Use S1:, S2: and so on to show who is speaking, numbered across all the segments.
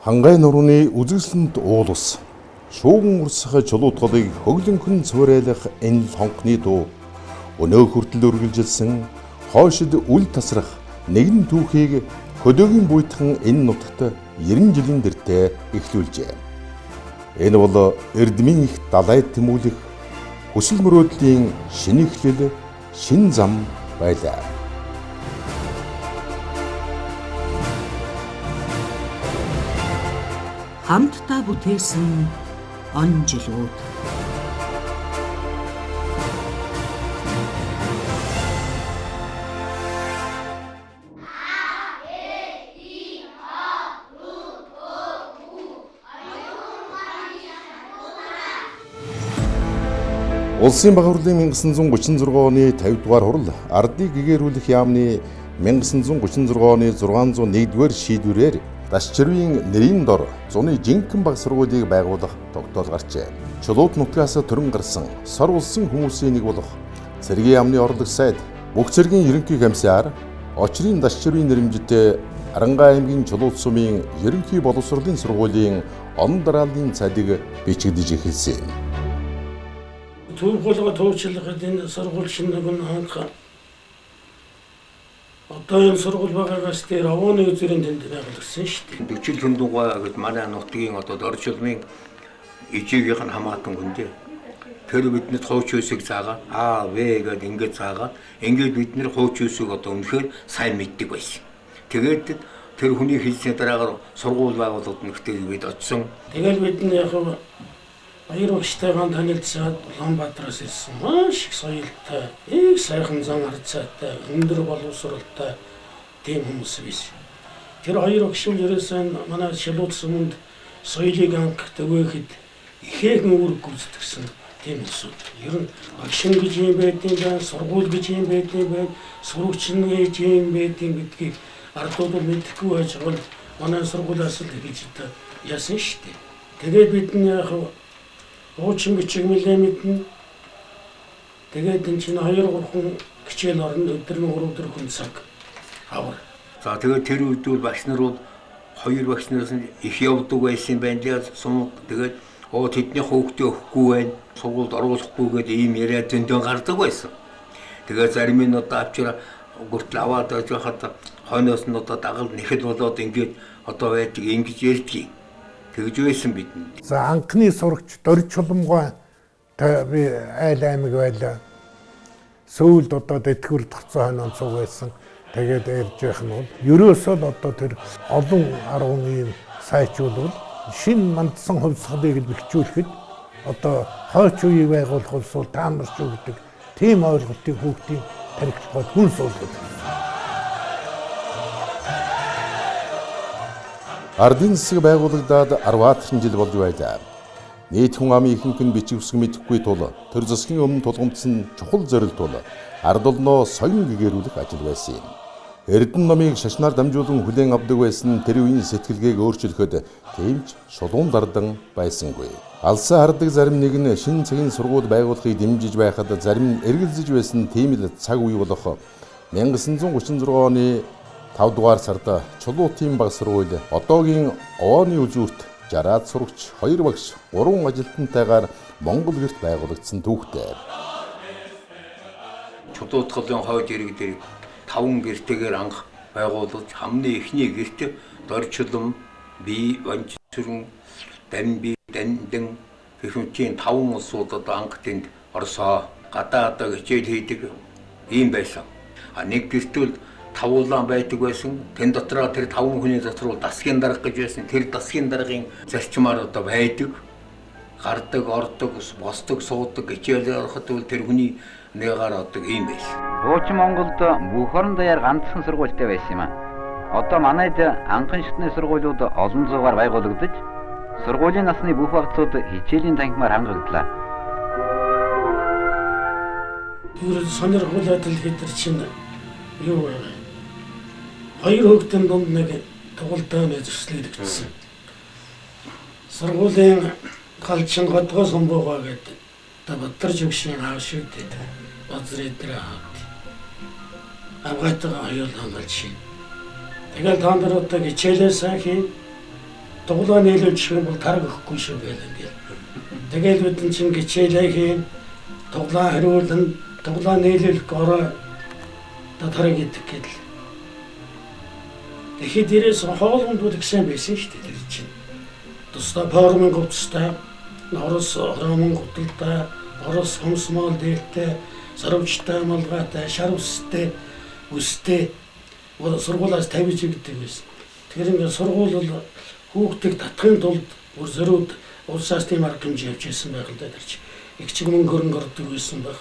S1: Хангай нурууны үзэсгэлэнт уулс шууган урсгах чулуутгалыг хөглөнхөн цуврайлах энэ хонхны дуу өнөө хүртэл үргэлжилсэн хойшид үл тасрах нэгэн түүхийг хөдөөгийн буйтхан энэ нутагт 90 жилийн дэртэ эхлүүлжээ. Энэ бол эрдмийн их далайд тэмүүлэх хүсэл мөрөөдлийн шинэ эхлэл, шинэ зам байлаа.
S2: Хамтдаа бүтээсэн он жилүүд.
S1: Улсын баг хурлын 1936 оны 50 дугаар хурал ардыг гэгээрүүлэх яамны 1936 оны 601-р шийдвэрээр Дашчирвийн нэрийн дор зуны жинхэнэ баг сургуулийг байгуулах тогтоол гарчээ. Чулууд нутгаас төрөн гарсан сор улсын хүмүүсийн нэг болох Цэргийн яамны орлог сайд бүх цэргийн ерөнхий комиссар очрын Дашчирвийн нэрмжтэй Арангай аймгийн Чулууд сумын ерөнхий боловсролын сургуулийн он дарааллын цадыг бичигдэж эхэлсэн.
S3: Түүхэлгөө төвчлөхөд энэ сургууль шинэ нэг ханх одоо энэ сургууль байгаагаас дээр овооны үзэрийн тэнд байгуулсан шүү дээ.
S4: 40 хүндугаа гэд манай нутгийн одоо доржлмын ижээгийнх нь хамаатан хүндээ. Тэр биднэрт хууч үсэг цаагаа А, В гэд ингэж цаагаа. Ингээд бид нэр хууч үсэг одоо үнэхээр сайн мэддэг байсан. Тэгээд тэр хүний хэлсний дараагаар сургууль байгуулалт нэгтэй бид очсон.
S3: Тэгэл бид нь яг баяр багштайгаа танилцаад Улаанбаатараас ирсэн. Маш их соёлтой, их сайхан зан арцаатай, өндөр боловсролтой тийм хүмүүс биш. Тэр баяр багш ерөөсөн манай Чулууд суманд соёлыг анх төвөөхэд ихээхэн үүрэг гүйцэтгсэн тийм хүмүүс. Ер нь агшин гэж юм байдیں۔ Сургууль гэж юм байдیں۔ Сурагчин гэж юм байдیں гэдгийг ардууд мэдэхгүй байж бол манай сургуулиас л гэж яасан шүү дээ. Тэгээд бид нь яг Уучин бичиг мэлээ мэднэ. Тэгээд энэ чинь 2-3 хичээл орно өдөр нь 3-4 хүн цаг авар.
S4: За тэгээд тэр үед бол багш нар бол 2 багш нараас их явдаг байсан байна лээ. Сум тэгээд тэдний хөөгтөө өгөхгүй байна. Сургуульд оруулахгүй гэдэг ийм яриа зөндөө гардаг байсан. Тэгээд зарим нь одоо авчраа гуртал аваад байж хахад хойноос нь одоо дагал нэхэд болоод ингээд одоо байдаг ингэж ярьдгийг. Тэгж байсан бидний.
S5: За анхны сурагч Дорж Чулмгой би айл аймаг байлаа. Сөүлд одоо Дэтгэвэр тогтсон хойноон цуг байсан. Тэгээд ярьж байх нь бол ерөөсөө л одоо тэр олон 10 ийм сайчууд бол шинэ мандсан хувьсгалыг бэхжүүлэхэд одоо хойч үеийг байгуулах улсууд таамарч өгдөг тийм ойлголтыг хүүхдийн тархилгад хүн суулгад.
S1: Ардын засаг байгуулагдаад 10 жил болж байлаа. Нийт хүн амын ихэнх нь бичиг үсэг мэдэхгүй тул төр засгийн өмнө тулгамдсан чухал зорилт бол ард олноо соён гэгээрүүлэх ажил байсан юм. Эрдэнэ номыг шашнаар дамжуулан хүлээн авдаг байсан тэр үеийн сэтгэлгээг өөрчлөхөд тэмч шулуун дардан байсангүй. Алсан хардаг зарим нэг нь шинэ цагийн сургууль байгуулахыг дэмжиж байхад зарим нь эргэлзэж байсан тийм л цаг үе болох 1936 оны 5 дугаар сард Чулуутын баг сургууль одоогийн овооны үзүүрт 60-аад сурагч, 2 багш, 3 ажилтнтайгаар Монгол гэрт байгуулагдсан түүхтэй.
S4: Чулуутгалын хойд ирэг дээр 5 гэртэйгээр анх байгуулж хамны эхний гэрт Доржлом, би, Ванчүрэн, Дамби, Дандин гэх мэт 5 улсууд одоо анх тэнд орсоо гадаа одоо хичээл хийдэг ийм байсан. Нэг гэртэл тавуулан байдаг байсан. Тэн дотроо тэр 5 хүний дотор дасгийн дарга гэж байсан. Тэр дасгийн даргын зарчмаар одоо байдаг. Гардаг, ордог, босдог, суудаг, хичээлээр ороход бол тэр хүний нэгаар одоо ийм байсан.
S6: Хуучин Монголд бүх орон даяар ганцхан сургуультай байсан юм аа. Одоо манайд анхан шатны сургуулиуд олон зуугаар байгуулагдаж, сургуулийн насны бүх багцууд хичээлийн танхимаар хангагдлаа.
S3: Тэр сонирхолтой хэлбэр чинь юу вэ? 2 хүүхдийн дунд нэг тоглолтоо зөрчлөлөгдсөн. Сургуулийн галчин годгоо сумбуугаа гэдэг Батар жигшин аав шүү дээ. Базар дээр аваад. Авгаатайгаа хоёул хангалж шин. Тэгэл таандаруудаа хичээлээ сайн хийн. дугуулаа нийлүүлчих юм бол тараг өгөхгүй шүү гээл ингээл. Тэгэл бид чинь гिचээлээ хийн дугуулаа хариулна, дугуулаа нийлүүлэх ороо тараг идэх гээл. Тэгэхэд дээрээс хоолгонд үлгсэн байсан шүү дээ тэр чинь. Тусдаа форумын говцтой, Орос ромын готолтой, Орос хомсмол дээлтэй, сарвчтай малгайтай, шар үстэй, сургуулиас тавьж игдэг байсан. Тэгэхээр ингээд сургууль бол хүүхдийг татахын тулд бүр зориуд улсаас тийм арга хэмжээ явж ирсэн байх л да тэр чинь. Их чиг мөнгө хөрөнгө ордог байсан байх.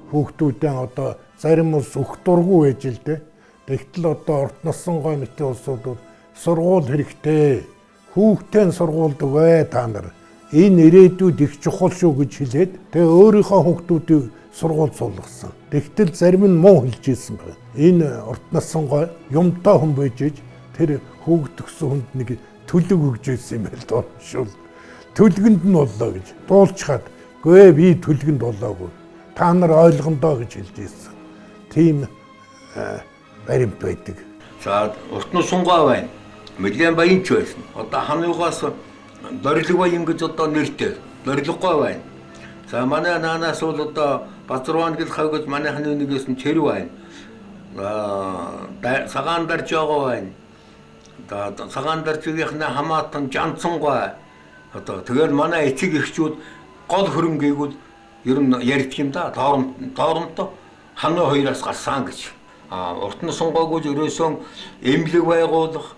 S5: Хүүхдүүдээ одоо зарим ус өөх дургүй байж л дээ. Тэгтэл одоо орт носон гой мэтийн улсууд бол сургууль хэрэгтэй. Хүүхдийн сургуульд өгөө та нар. Энэ ирээдүйд их чухал шүү гэж хэлээд тэгээ өөрийнхөө хүүхдүүдийг сургууль суулгасан. Тэгтэл зарим нь муу хэлж ийсэн байна. Энэ орт носон гой юмтай хүн байж тэр хүүхд төгсөн хүнд нэг төлөг өгж ийсэн юм байл доошвол. Төлгөнд нь боллоо гэж дуулчихад гээ би төлгөнд болоогүй. Та нар ойлгондоо гэж хэлж ийсэн. Тийм баримт байдаг.
S4: За урт нь сунгай байна. Мэлэн баянч байсан. Одоо хануугаас дорилог баян гэж одоо нэртэй. Дорилоггүй байна. За манай наанаас бол одоо Базарван гэл хавьгаж манай ханы нэгээс нь чэр байна. Цагаан дарж байгаа байна. Цагаан даржгийнхны хамаатан жанцсангүй. Одоо тэгэл манай эцэг эхчүүд гол хөрөнгөйгүүд ер нь ярьдаг юм да. Торонто ханы хоёроос гарсан гэж. Урт нь сунгайгүй ерөөсөн эмнэлэг байгуулах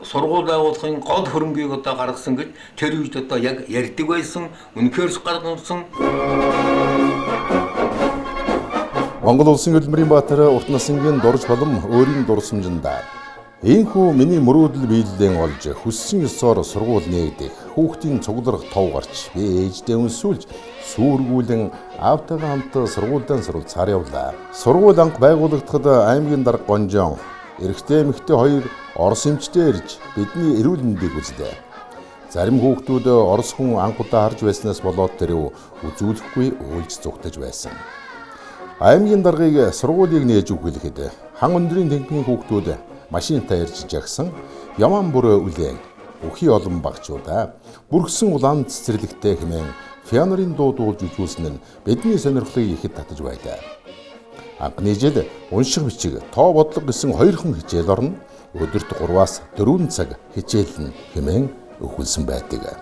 S4: сургууль байгуулахын гол хөрөнгийг одоо гаргасан гэж тэр үед одоо яг ярьдаг байсан. Үнэхээр гаргасан.
S1: Монгол улсын хөдөлмөрийн баатар урт насангийн дурж болон өөрийн дурсамжиндаа ийхүү миний мөрөөдөл биелэлэн олж хүссэн ёсоор сургууль нээгдэх хүүхдийн цугларах тов гарч би ээждээ өнсүүлж сүргүүлэн аавтайгаа хамт сургуультай суралцаар явлаа. Сургууль анх байгуулагдахад аймгийн дарга гонжон эрэгтэй эмэгтэй хоёр орос эмчтэй ирж бидний эрүүл мэндийг үзлээ. Зарим хүүхдүүд орос хүн анх удаа харж байснаас болоод тэрв үзүүлэхгүй уйлж зүгтэж байсан. Аймгийн даргыг сургуулийг нээж өгүүлэхэд хан өндрийн тэнхимийн хүүхдүүд машинтай ирж жагсан яман бүрөө үлээн өхий олон багчуудаа бүргсэн улаан цэцэрлэгтэй хэмээн пианорын дуу дуулж үзүүлсэн нь бидний сонирхлыг ихэд татаж байлаа. Анхны жил унших бичиг тоо бодлого гэсэн хоёрхан хичээл орно. Өдөрт 3-аас 4 цаг хичээл нь хэмээн өгүүлсэн байдаг.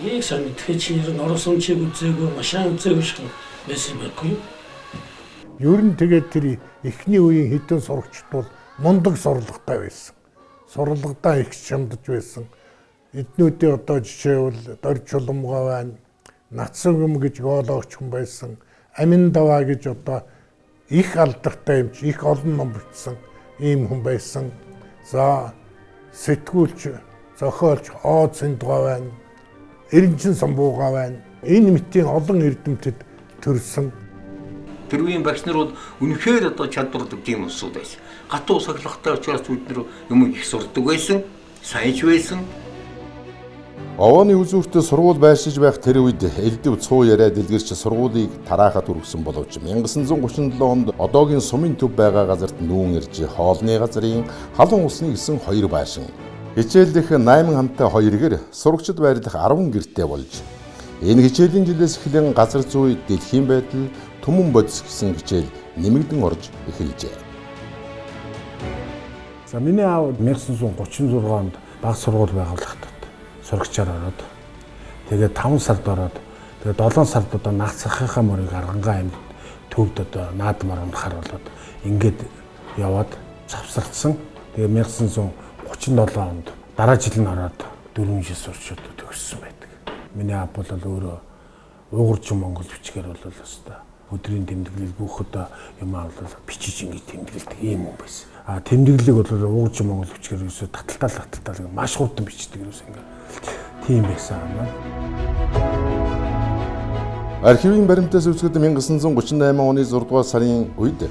S3: Ийм сайн мэдхэж ер нь орос унчиг үзээгүй, машин үзээгүй шиг байсан байхгүй юу?
S5: Ер нь тэгээд тэр эхний үеийн хэдэн сурагчд бол мундаг сурлагатай байсан. Сурлагатай их чамдж байсан. Эднүүдийн одоо жишээл Дорж Чулмгай байна. Нацсүгэм гэж гоологч хүн байсан. Амин даваа гэж одоо их алдартай юмч, их олон ном бичсэн ийм хүн байсан. За сэтгүүлч, зохиолч Оод Сэндгай байна. Эренчин Самбуугай байна. Энэ мэтийн олон эрдэмтэд төрсөн.
S4: Тэр үеийн багш нар бол үнэхээр одоо чадвардаг тийм усуд байсан. Гатуу сахилгатай учраас бид нар юм их сурдаг байсан, сайж байсан.
S1: Овооны үзүүрт сургууль байршиж байх тэр үед элдэв цуу яриа дэлгэрч сургуулийг тараахад хүргэсэн боловч 1937 онд одоогийн сумын төв байгаа газарт нүүн ирж хоолны газрын халуун усны гисэн 2 байшин, хичээлдэх 8 хамтаа 2-гээр сурагчид байрлах 10 гэртээ болж энэ хичээлийн жилээс эхлэн газар зүй дэлхийн байдал түмэн бодис гэсэн хичээл нэмэгдэн орж эхэлжээ.
S7: За миний аав 1936 онд баг сургууль байгууллагад сурагчаар ороод тэгээд 5 сард ороод тэгээд 7 сард одоо нагцахынхаа мөрийг Аргангаа аймд төвд одоо наадмаар унахаар болоод ингээд яваад завсардсан. Тэгээд 1937 онд дараа жил нь ороод 4 жил сурч одоо төгссөн байдаг. Миний аав бол өөрөө уугурчин монгол бичгээр бол өстой өдрийн тэмдэглэл бүх одоо юм авал бичиж ингэж тэмдэглэдэг ийм хүн байсан. Тэмдэглэлийг бол уугурчин монгол бичгээр өсөй таталтал маш хурдан бичдэг юус ингээд тийм байсан юм.
S1: Архивын баримтаас үзэхэд 1938 оны 6 дугаар сарын үед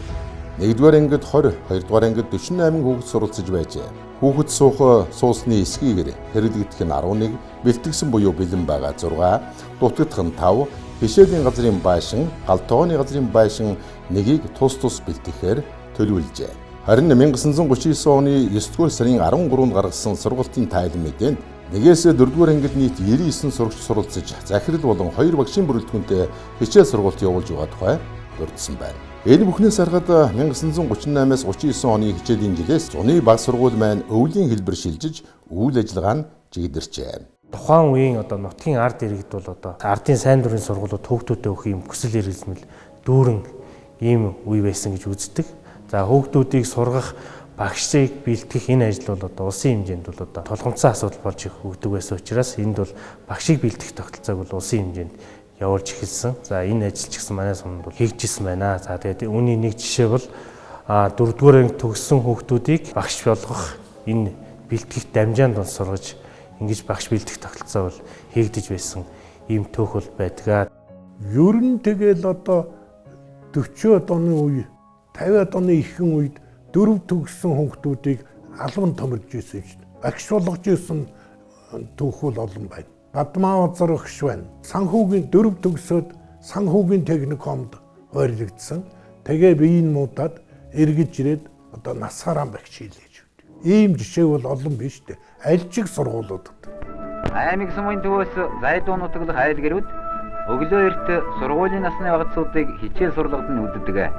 S1: 1-р ангид 20, 2-р ангид 48 хүүхэд суралцж байжээ. Хүүхэд суусны эсгийгээр хэрэглэгдэх нь 11, бэлтгэсэн буюу бэлэн байгаа 6, дутагдах нь 5, хишээлийн газрын байшин, галтгооны газрын байшин нэгийг тус бэлтгэхээр төлөвлөжээ. Харин 1939 оны 9-р сарын 13-нд гаргасан сургалтын тайлан мэдээнд 1-ээс 4-р ангид нийт 99 сурагч суралцж захирал болон 2 багшийн бүрэлдэхүүнтэй хичээл сургалт явуулж байгаа тухай дурдсан байна. Энэ бүхнээс аргад 1938-аас 39 оны хичээлийн жилээс зуны баг сургууль маань өвлийн хэлбэр шилжиж үйл ажиллагаа нь чигдэрчээ.
S8: Тухайн үеийн нутгийн ард иргэд бол ардын сайн дурын сургуулиуд хүүхдүүдэд өгөх юм хүсэл эргэлзмэл дүүрэн ийм үе байсан гэж үздэг. За хүүхдүүдийг сургах, багшийг бэлтгэх энэ ажил бол улсын хэмжээнд бол толгомцсон асуудал болж өгдөг байсан учраас энд бол багшийг бэлтгэх тогтолцоог бол улсын хэмжээнд явуулж эхэлсэн. За энэ ажил ч гэсэн манай сумд бол хийгдчихсэн байна. За тэгээд үүний нэг жишээ бол 4-р анги төгссөн хүүхдүүдийг багш болгох энэ бэлтгэх дамжаанд сургаж ингэж багш бэлтгэх тогтолцоо бол хийгдэж байсан ийм төөх бол байдаг.
S5: Ер нь тэгэл 40-од оны үе, 50-од оны ихэнх үед 4 төгссөн хүүхдүүдийг албан томилж ирсэн шүү дээ. Багш болгож ирсэн түүх бол олон байна. Бадмаа озрогч байна. Санхүүгийн 4 төгсөөд санхүүгийн техникумд ойрлогдсон. Тэгээ биеийн муудаад эргэж ирээд насаараа багш хийлээж үү. Ийм жишээ бол олон биш дээ. Альжиг сургуулиудад.
S6: Аймаг сумын төвөөс зайдуу нутаглах айл гэрүүд өглөө эрт сургуулийн насны багцуудыг хичээл сургалтад нь үлддэг.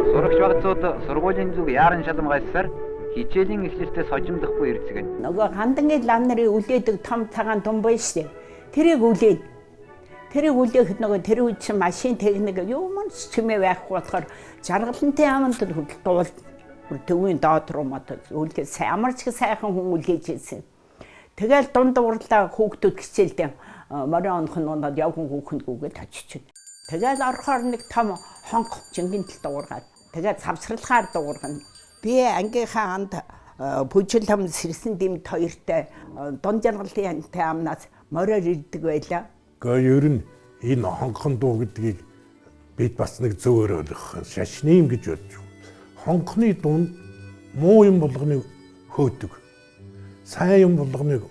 S6: Сурагч багцууд сургуулийн зүг яаран шалмгайлсаар хичээлийн эхлэлтээс хожимдохгүй ирцгэн.
S9: Нөгөө хандангийн лам нарын үлээдэг том цагаан том байна шүү дээ. Тэрийг үлээд. Тэрийг үлээхэд нөгөө тэр үед чинь машин техник юм чимээ байхгүй болохоор жаргалантай аманд хөдөлтуул төвийн доод руу мод үлдээ амарч сайхан хүн үлээж ирсэн. Тэгэл дунд урлаа хүүхдүүд хичээлдээ морин онох нь явган хүүхэндгүйгээ очиж. Тэгэл орохоор нэг том хонх жингийн тал дуургаад тэгээд завсралхаар дуургана. Би ангийнхаа анд бүжил хам сэрсэн дэмт хоёртой дунд жаргалын амнаас мороор ирдэг байлаа.
S5: Гэхдээ ер нь энэ хонхон дуу гэдгийг бид бас нэг зөвөр ойлгох шашны юм гэж бодож байна. Хонхны дунд муу юм болгоныг хөөдөг. Сайн юм болгоныг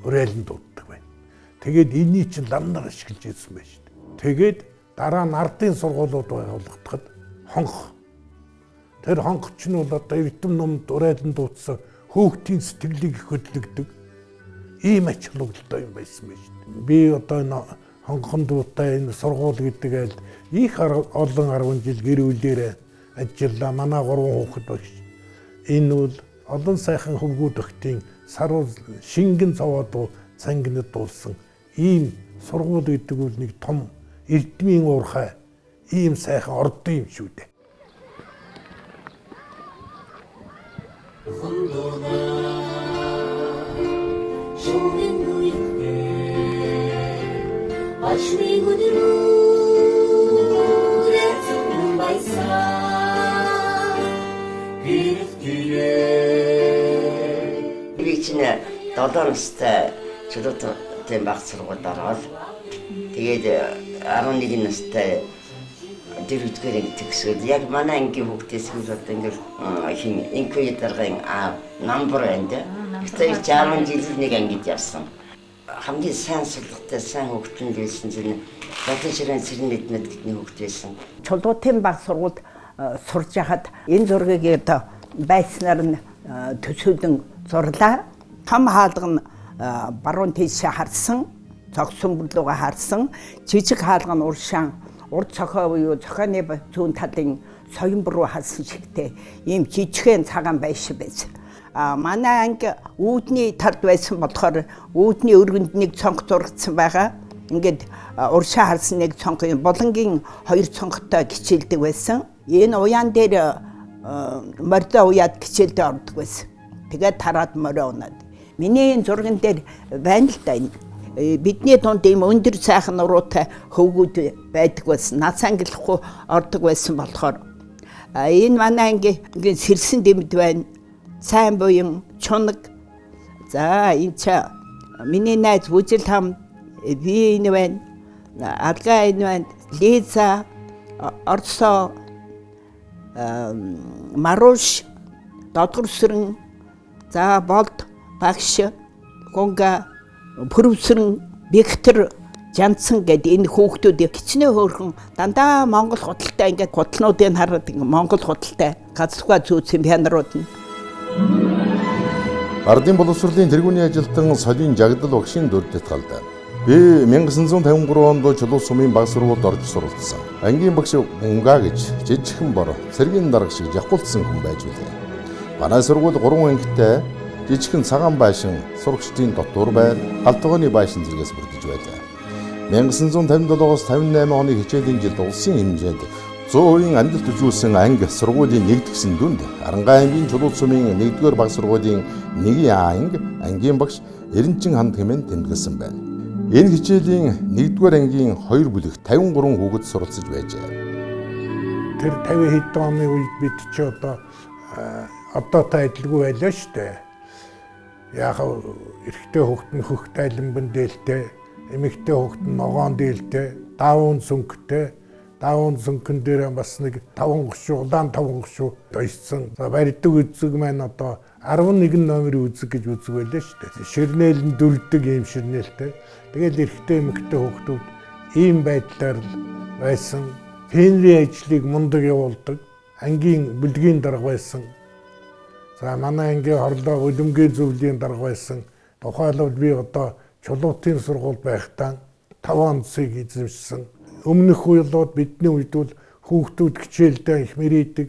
S5: уриалан дууддаг байна. Тэгээд энэний чинь ламнаар ашиглаж ирсэн байна шүү дээ. Тэгээд дараа нь ардын сургуулиуд байгуулагдахад хонх. Тэр хонх чинь бол эрдэм номд уриалан дуудсан хүүхдийн сэтгэлийг хөдлөгдөг. Ийм ач холбогдолтой юм байсан байна шүү дээ. Би энэ хонхон дуутай энэ сургууль гэдэг айл их олон 10 жил гэр бүлээрээ ажиллаа. Манай 3 хүүхэд багш. Энэ бол олон сайхан хөвгүүд өгтийн саруу шингэн цаваад цангинад дуулсан ийм сургууль гэдэг үл нэг том эрдмийн уурхай ийм сайхан ордон юм шүү дээ.
S10: Би чинь 7 настай чөлөөтэй баг сургуульд ороод тэгээд 11 настай 4-р анги төгсөөд яг манай ангийн хүүхдээс ингээл хин инкуи даргын намбар байна. Тэгээд 60 жил нэг ангид явсан. Хамгийн сайн сургалттай сайн хүүхдэн байсан чинь Батан ширэн Сэрнэднэд гэдний хүүхд байсан.
S9: Чулуутын баг сургуульд сурж хахад энэ зургийг байцнаар нь төсөөлөн зурлаа. Том хаалга нь баруун тийшээ харсан, цогсон бүлүүгээ харсан, жижиг хаалга нь уршаан, урд цохоо буюу цохооны зүүн талын соён руу харсан шигтэй ийм жижигхэн цагаан байшин байсан. Манай анги үүдний талд байсан болохоор үүдний өргөнд нэг цонх зурагдсан байгаа. Ингээд уршаа харсан нэг цонх болонгийн 2 цонхтой хичээлдэг байсан. Энэ уяан дээр мордо уяад хичээлдээ ордог байсан. Тэгээд тараад морио унаад. Миний энэ зурган дээр байна л да. Бидний дунд ийм өндөр сайхан нуруутай хөвгүүд байдаг байсан. Нац ангилахгүй ордог байсан болохоор энэ манай анги ингээд сэрсэн дэмд байна. Сайн буян чунаг. За энэ ча миний найз бүжил хам би энэ байна. Алга энэ байна. Лиза Орсо Маруш Додгорсрэн за болд багш гонга Пүрвсэрэн Бектэр Жандсан гэдэг энэ хүүхдүүдийг хичнээн хөөрхөн дандаа Монгол худалтай ингээд худалнуудыг хараад Монгол худалтай газархаа зүүцэн пианерууд нь.
S1: Ардын боловсролын тэргүүний ажилтан Солин Жагдал багшийн дүрдэт галд. Би 1953 онд Чулуун сумын баг сургуульд орж суралцсан. Ангийн багш Унгаа гэж жижигхэн бор цэргийн дарга шиг жахуулсан хүн байж билээ. Манай сургууль 3 ангитай жижигхэн цагаан байшин, сурагчдын дотор байр, галтгооны байшин зэрэгээс бүрдэж байлаа. 1957-оос 58 оны хичээлийн жилд улсын хэмжээнд 100% амжилт үзүүлсэн анги сургуулийн нэгдгсэн дүнд Арангаан аймгийн Чулуун сумын 1-р баг сургуулийн 1-ийн анги ангийн багш Эренчин ханд хэмээн тэмдэглэсэн байна. Энэ хичээлийн 1-р ангийн 2 бүлэг 53 хүүхэд суралцж байжээ.
S5: Тэр 50 хэдэн оны үед бид ч одоотой адилгүй байлаа шүү дээ. Яг эрэгтэй хүүхэд нь хөх тайланбан дээлтэй, эмэгтэй хүүхэд нь ногоон дээлтэй, даавын сүнхтэй, даавын сүнхэн дээр бас нэг 5 гушуу, удаан 5 гушуу ойсон. За барьдаг үзэг маань одоо 11 номерын үзэг гэж үзэг байлаа шүү дээ. Ширнээл нь дүрдэг ийм ширнээлтэй. Тэгэл эрэгтэй эмэгтэй хүүхдүүд ийм байдлаар л байсан. Пенри ажлыг мундаг явуулдаг. Ангийн бүлгийн дарга байсан. За манай ангийн хорлоо үлэмгийн зөвлөлийн дарга байсан. Тухайлбал би одоо Чулуутын сургууль байхдаа 5 онцыг эзэмшсэн. Өмнөх үеэлүүд бидний үед бол хүүхдүүд хичээлдээ их мэрийдэг,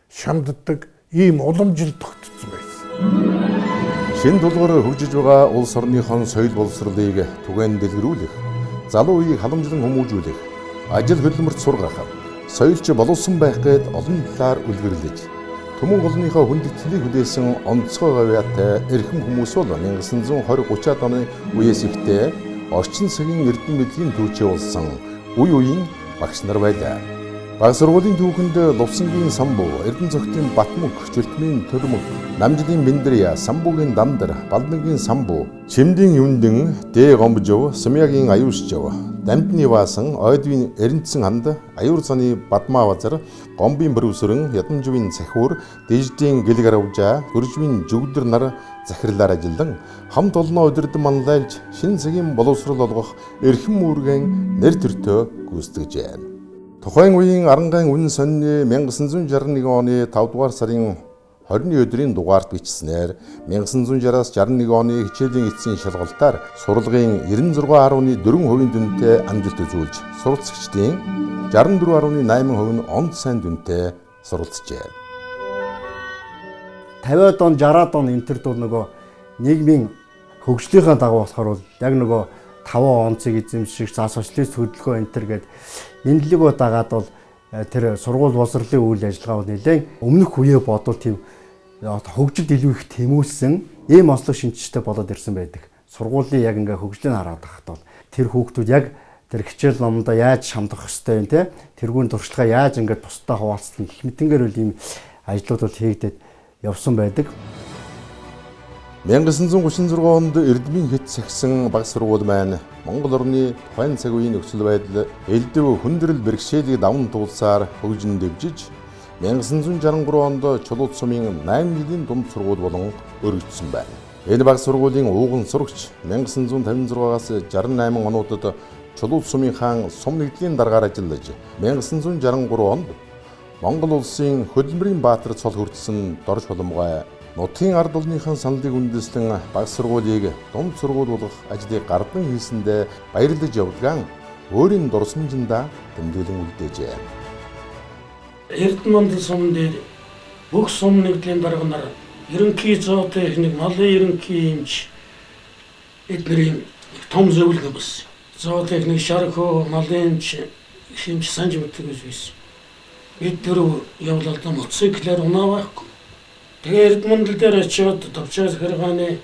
S5: шанддаг ийм уламжил тогтцсон байсан.
S1: Шинэ дулгаар хөгжиж байгаа улс орныхон соёл боловсролыг түгээн дэлгэрүүлэх, залуу үеийг халамжлан хүмүүжүүлэх, ажил хөдөлмөрт сургах, соёлч боловсон байх гээд олон талаар үлгэрлэж, Төмөн голныхоо хүндэтгэлийг хүлээсэн онцгой гавьяатай эрхэм хүмүүс бол 1920-30-аад оны үеэс ихтэй орчин цагийн эрдэм мэдлийн түүчээ болсон үе үеийн багш нар байлаа. Баг сургуулийн түүхэнд Лувсангийн самбуу, Эрдэнэ цогтын Батмөнх, Чөлтмийн Төлмөг, Намжлын Бэндрия, Самбуугийн Дандар, Балдангийн самбуу, Чимдийн Юндэн, Дэ Гомбжов, Сумягийн Аюушжов, Дамдны Ваасан, Ойдвийн Эренцэн ханд, Аюур цаны Бадмаа Базар, Гомбын Бүрүсрэн, Ядамживын Цахиур, Дэждийн Гэлгаравжаа, Гөржвийн Жүгдэр нар захирлаар ажиллан хамт олноо удирдан манлайлж шинэ цагийн боловсрол олгох эрхэм үүргэн нэр төртөө гүйцэтгэжээ. Тухайн үеийн Арангаан үнэн сонины 1961 оны 5 дугаар сарын 20-ны өдрийн дугаарт бичснээр 1960-аас 61 оны хичээлийн эцсийн шалгалтаар сурлагын 96.4% дүнтэй амжилт үзүүлж суралцагчдын 64.8% нь онд сайн дүнтэй суралцжээ.
S11: 50-аад он 60-аад он энэ төр бол нөгөө нийгмийн хөгжлийнхаа дагуу болохоор бол яг нөгөө 5 онцыг эзэмших, за социалист хөдөлгөөн энэ төр гэдэг энэ дэлгөө дагаад бол тэр сургууль боловсролын үйл ажиллагаа бол нэлээд өмнөх үеэ бодвол тийм хөгжилд илүү их тэмүүлсэн ийм онцлог шинжтэй болоод ирсэн байдаг. Сургуулийн яг ингээ хөгжлийг хараад байхад бол тэр хүүхдүүд яг тэр хичээл номдоо яаж шамдах ёстой юм те тэргүүн туршлагаа яаж ингээ тусдаа хуваалцах гэх мэтэнгээр үл ийм ажлууд бол хийгдээд явсан байдаг.
S1: 1936 онд Эрдмийн хэт сахисан баг сургууль маань Монгол орны тухайн цаг үеийн нөхцөл байдал элдэв хүндрэл бэрхшээлийг даван туулсаар хөгжин дэвжиж 1963 онд Чулуун сумын 8 жилийн дунд сургууль болон өргөжсөн байна. Энэ баг сургуулийн ууган сурагч 1956-аас 68 онуудад Чулуун сумын хаан сум нэгдлийн даргаар ажиллаж 1963 онд Монгол улсын хөдөлмөрийн баатар цол хүртсэн дорж холомгой нутгийн ард олныхон саналыг үндэслэн баг сургуулийг дунд сургууль болгох ажлыг гардан хийсэндээ баярлаж явуулан өөрийн дурсамжиндаа тэмдэглэн үлдээжээ.
S3: Эрдэнэ сумын дээр бүх сум нэгдлийн дарга нар ерөнхий зоо техник, малын ерөнхий эмч эднэрийн том зөвлөгөө болсон. Зоо техник, шархуу, малын эмч санж мэддэг байсан. Бид дөрөв явлаад мотоциклээр унаа байхгүй. Тэгээ Эрдмэндэл дээр очиод төвчөөс хэргааны